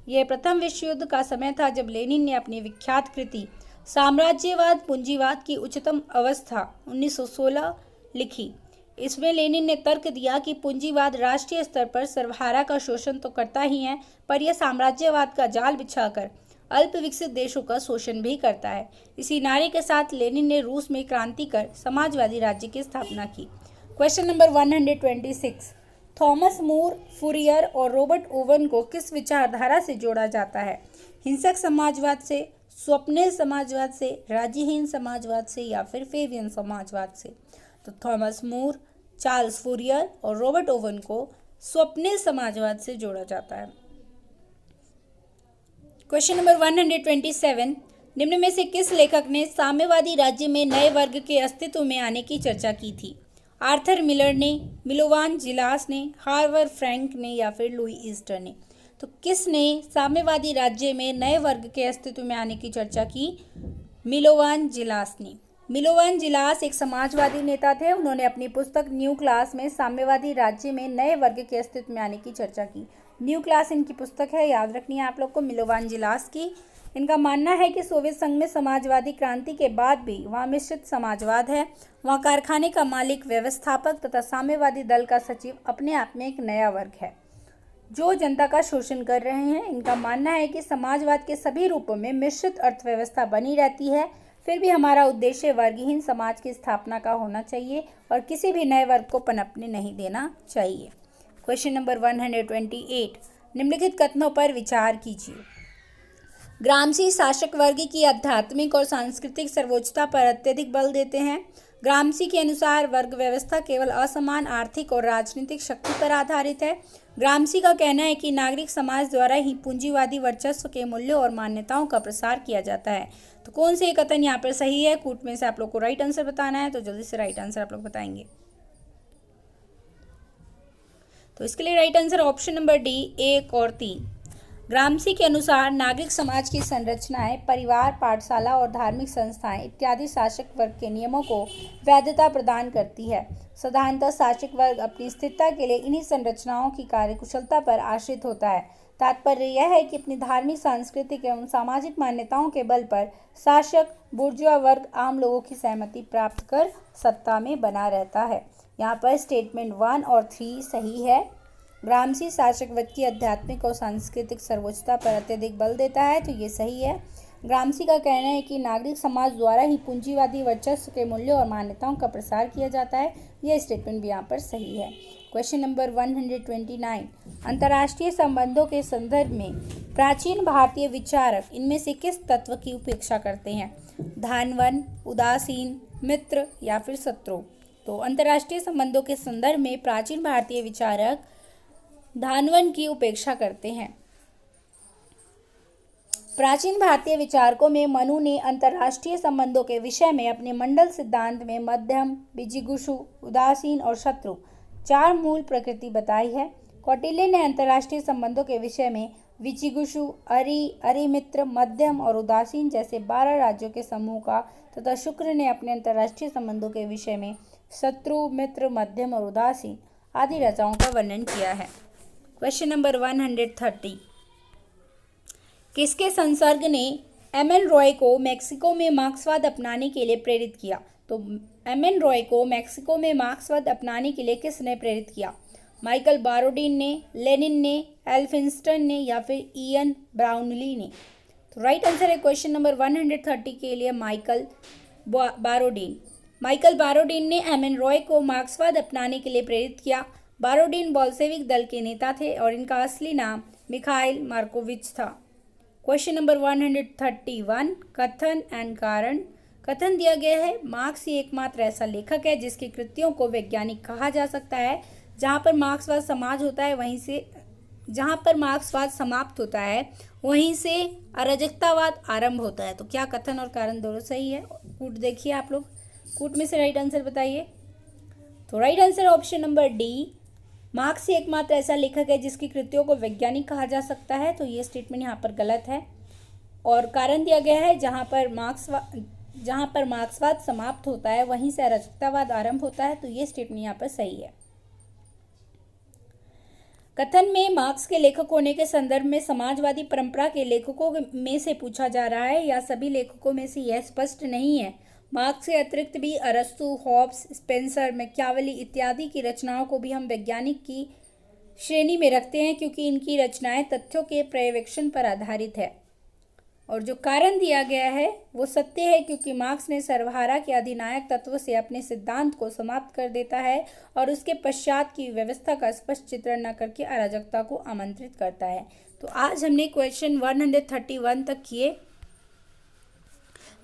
यह प्रथम विश्व युद्ध का समय था जब लेनिन ने अपनी विख्यात कृति साम्राज्यवाद पूंजीवाद की उच्चतम अवस्था 1916 लिखी। इसमें लेनिन ने तर्क दिया कि पूंजीवाद राष्ट्रीय स्तर पर सर्वहारा का शोषण तो करता ही है, पर यह साम्राज्यवाद का जाल बिछाकर अल्प विकसित देशों का शोषण भी करता है। इसी नारे के साथ लेनिन ने रूस में क्रांति कर समाजवादी राज्य की स्थापना की। क्वेश्चन नंबर 126, थॉमस मूर, फुरियर और रॉबर्ट ओवन को किस विचारधारा से जोड़ा जाता है? हिंसक समाजवाद से, स्वप्निल समाजवाद से, राज्यहीन समाजवाद से या फिर फेबियन समाजवाद से? तो थॉमस मूर, चार्ल्स फुरियर और रॉबर्ट ओवन को स्वप्निल समाजवाद से जोड़ा जाता है। क्वेश्चन नंबर 127, निम्न में से किस लेखक ने साम्यवादी राज्य में नए वर्ग के अस्तित्व में आने की चर्चा की थी? आर्थर मिलर ने, मिलोवान जिलास ने, हार्वर्ड फ्रैंक ने या फिर लुई ईस्टर ने? तो किसने साम्यवादी राज्य में नए वर्ग के अस्तित्व में आने की चर्चा की? मिलोवान जिलास ने। मिलोवान जिलास एक समाजवादी नेता थे। उन्होंने अपनी पुस्तक न्यू क्लास में साम्यवादी राज्य में नए वर्ग के अस्तित्व में आने की चर्चा की। न्यू क्लास इनकी पुस्तक है, याद रखनी है आप लोग को, मिलोवान जिलास की। इनका मानना है कि सोवियत संघ में समाजवादी क्रांति के बाद भी वहाँ मिश्रित समाजवाद है। वहाँ कारखाने का मालिक, व्यवस्थापक तथा साम्यवादी दल का सचिव अपने आप में एक नया वर्ग है जो जनता का शोषण कर रहे हैं। इनका मानना है कि समाजवाद के सभी रूपों में मिश्रित अर्थव्यवस्था बनी रहती है, फिर भी हमारा उद्देश्य वर्गहीन समाज की स्थापना का होना चाहिए और किसी भी नए वर्ग को पनपने नहीं देना चाहिए। क्वेश्चन नंबर 128, निम्नलिखित कथनों पर विचार कीजिए। ग्रामसी शासक वर्ग की आध्यात्मिक और सांस्कृतिक सर्वोच्चता पर अत्यधिक बल देते हैं। ग्रामसी के अनुसार वर्ग व्यवस्था केवल असमान आर्थिक और राजनीतिक शक्ति पर आधारित है। ग्रामसी का कहना है कि नागरिक समाज द्वारा ही पूंजीवादी वर्चस्व के मूल्यों और मान्यताओं का प्रसार किया जाता है। तो कौन से कथन यहाँ पर सही है? कूट में से आप लोग को राइट आंसर बताना है, तो जल्दी से राइट आंसर आप लोग बताएंगे। तो इसके लिए right answer option number D 1 और 3। ग्रामसी के अनुसार नागरिक समाज की संरचनाएं, परिवार, पाठशाला और धार्मिक संस्थाएं इत्यादि शासक वर्ग के नियमों को वैधता प्रदान करती है। साधारणतः शासक वर्ग अपनी स्थिरता के लिए इन्हीं संरचनाओं की कार्यकुशलता पर आश्रित होता है। तात्पर्य यह है कि अपनी धार्मिक, सांस्कृतिक एवं सामाजिक मान्यताओं के बल पर शासक बुर्जुआ वर्ग आम लोगों की सहमति प्राप्त कर सत्ता में बना रहता है। यहाँ पर स्टेटमेंट 1 और 3 सही है। ग्रामसी शासक वर्ग की आध्यात्मिक और सांस्कृतिक सर्वोच्चता पर अत्यधिक बल देता है, तो ये सही है। ग्रामसी का कहना है कि नागरिक समाज द्वारा ही पूंजीवादी वर्चस्व के मूल्यों और मान्यताओं का प्रसार किया जाता है। यह स्टेटमेंट भी यहाँ पर सही है। क्वेश्चन नंबर 129, अंतर्राष्ट्रीय संबंधों के संदर्भ में प्राचीन भारतीय विचारक इनमें से किस तत्व की उपेक्षा करते हैं? धानवन, उदासीन, मित्र या फिर शत्रु? तो अंतर्राष्ट्रीय संबंधों के संदर्भ में प्राचीन भारतीय विचारक धानवन की उपेक्षा करते हैं। प्राचीन भारतीय विचारकों में मनु ने अंतर्राष्ट्रीय संबंधों के विषय में अपने मंडल सिद्धांत में मध्यम, विजिगुषु, उदासीन और शत्रु 4 मूल प्रकृति बताई है। कौटिल्य ने अंतर्राष्ट्रीय संबंधों के विषय में विजिगुषु, अरिमित्र, मध्यम और उदासीन जैसे 12 राज्यों के समूह का तथा शुक्र ने अपने अंतर्राष्ट्रीय संबंधों के विषय में शत्रु, मित्र, मध्यम और उदासीन आदि रचनाओं का वर्णन किया है। क्वेश्चन नंबर 130, किसके संसर्ग ने एम.एन. रॉय को मेक्सिको में मार्क्सवाद अपनाने के लिए प्रेरित किया? तो एम.एन. रॉय को मेक्सिको में मार्क्सवाद अपनाने के लिए किसने प्रेरित किया? माइकल बारोडीन ने, लेनिन ने, एल्फिंस्टन ने या फिर इयन ब्राउनली ने? तो राइट आंसर है क्वेश्चन नंबर 130 के लिए माइकल बारोडीन। माइकल बारोडीन ने एम.एन. रॉय को मार्क्सवाद अपनाने के लिए प्रेरित किया। बारोडीन बोल्शेविक दल के नेता थे और इनका असली नाम मिखाइल मार्कोविच था। क्वेश्चन नंबर 131, कथन एंड कारण। कथन दिया गया है, मार्क्स ही एकमात्र ऐसा लेखक है जिसकी कृतियों को वैज्ञानिक कहा जा सकता है। जहाँ पर मार्क्सवाद समाज होता है वहीं से जहाँ पर मार्क्सवाद समाप्त होता है वहीं से अराजकतावाद आरंभ होता है। तो क्या कथन और कारण दोनों सही है? कूट देखिए आप लोग, कूट में से राइट आंसर बताइए। तो right answer option number D, Marx ही एकमात्र ऐसा लेखक है जिसकी कृतियों को वैज्ञानिक कहा जा सकता है। तो ये स्टेटमेंट यहाँ पर गलत है। और कारण दिया गया है, जहाँ पर मार्क्सवाद समाप्त होता है वहीं से अराजकतावाद आरंभ होता है। तो ये स्टेटमेंट यहाँ पर सही है। कथन में मार्क्स के लेखक होने के संदर्भ में समाजवादी परंपरा के लेखकों में से पूछा जा रहा है या सभी लेखकों में से? यह स्पष्ट नहीं है। मार्क्स के अतिरिक्त भी अरस्तु, हॉब्स, स्पेंसर, मैकियावेली इत्यादि की रचनाओं को भी हम वैज्ञानिक की श्रेणी में रखते हैं क्योंकि इनकी रचनाएं तथ्यों के पर्यवेक्षण पर आधारित है। और जो कारण दिया गया है वो सत्य है क्योंकि मार्क्स ने सर्वहारा के अधिनायक तत्व से अपने सिद्धांत को समाप्त कर देता है और उसके पश्चात की व्यवस्था का स्पष्ट चित्रण न करके अराजकता को आमंत्रित करता है। तो आज हमने क्वेश्चन 131 तक किए।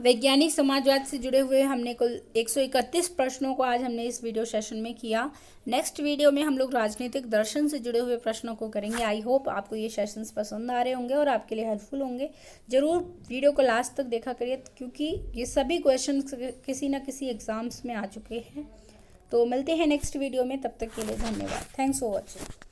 वैज्ञानिक समाजवाद से जुड़े हुए हमने कुल 131 प्रश्नों को आज हमने इस वीडियो सेशन में किया। नेक्स्ट वीडियो में हम लोग राजनीतिक दर्शन से जुड़े हुए प्रश्नों को करेंगे। आई होप आपको ये सेशंस पसंद आ रहे होंगे और आपके लिए हेल्पफुल होंगे। ज़रूर वीडियो को लास्ट तक देखा करिए क्योंकि ये सभी क्वेश्चन किसी न किसी एग्जाम्स में आ चुके हैं। तो मिलते हैं नेक्स्ट वीडियो में, तब तक के लिए धन्यवाद। Thanks for watching.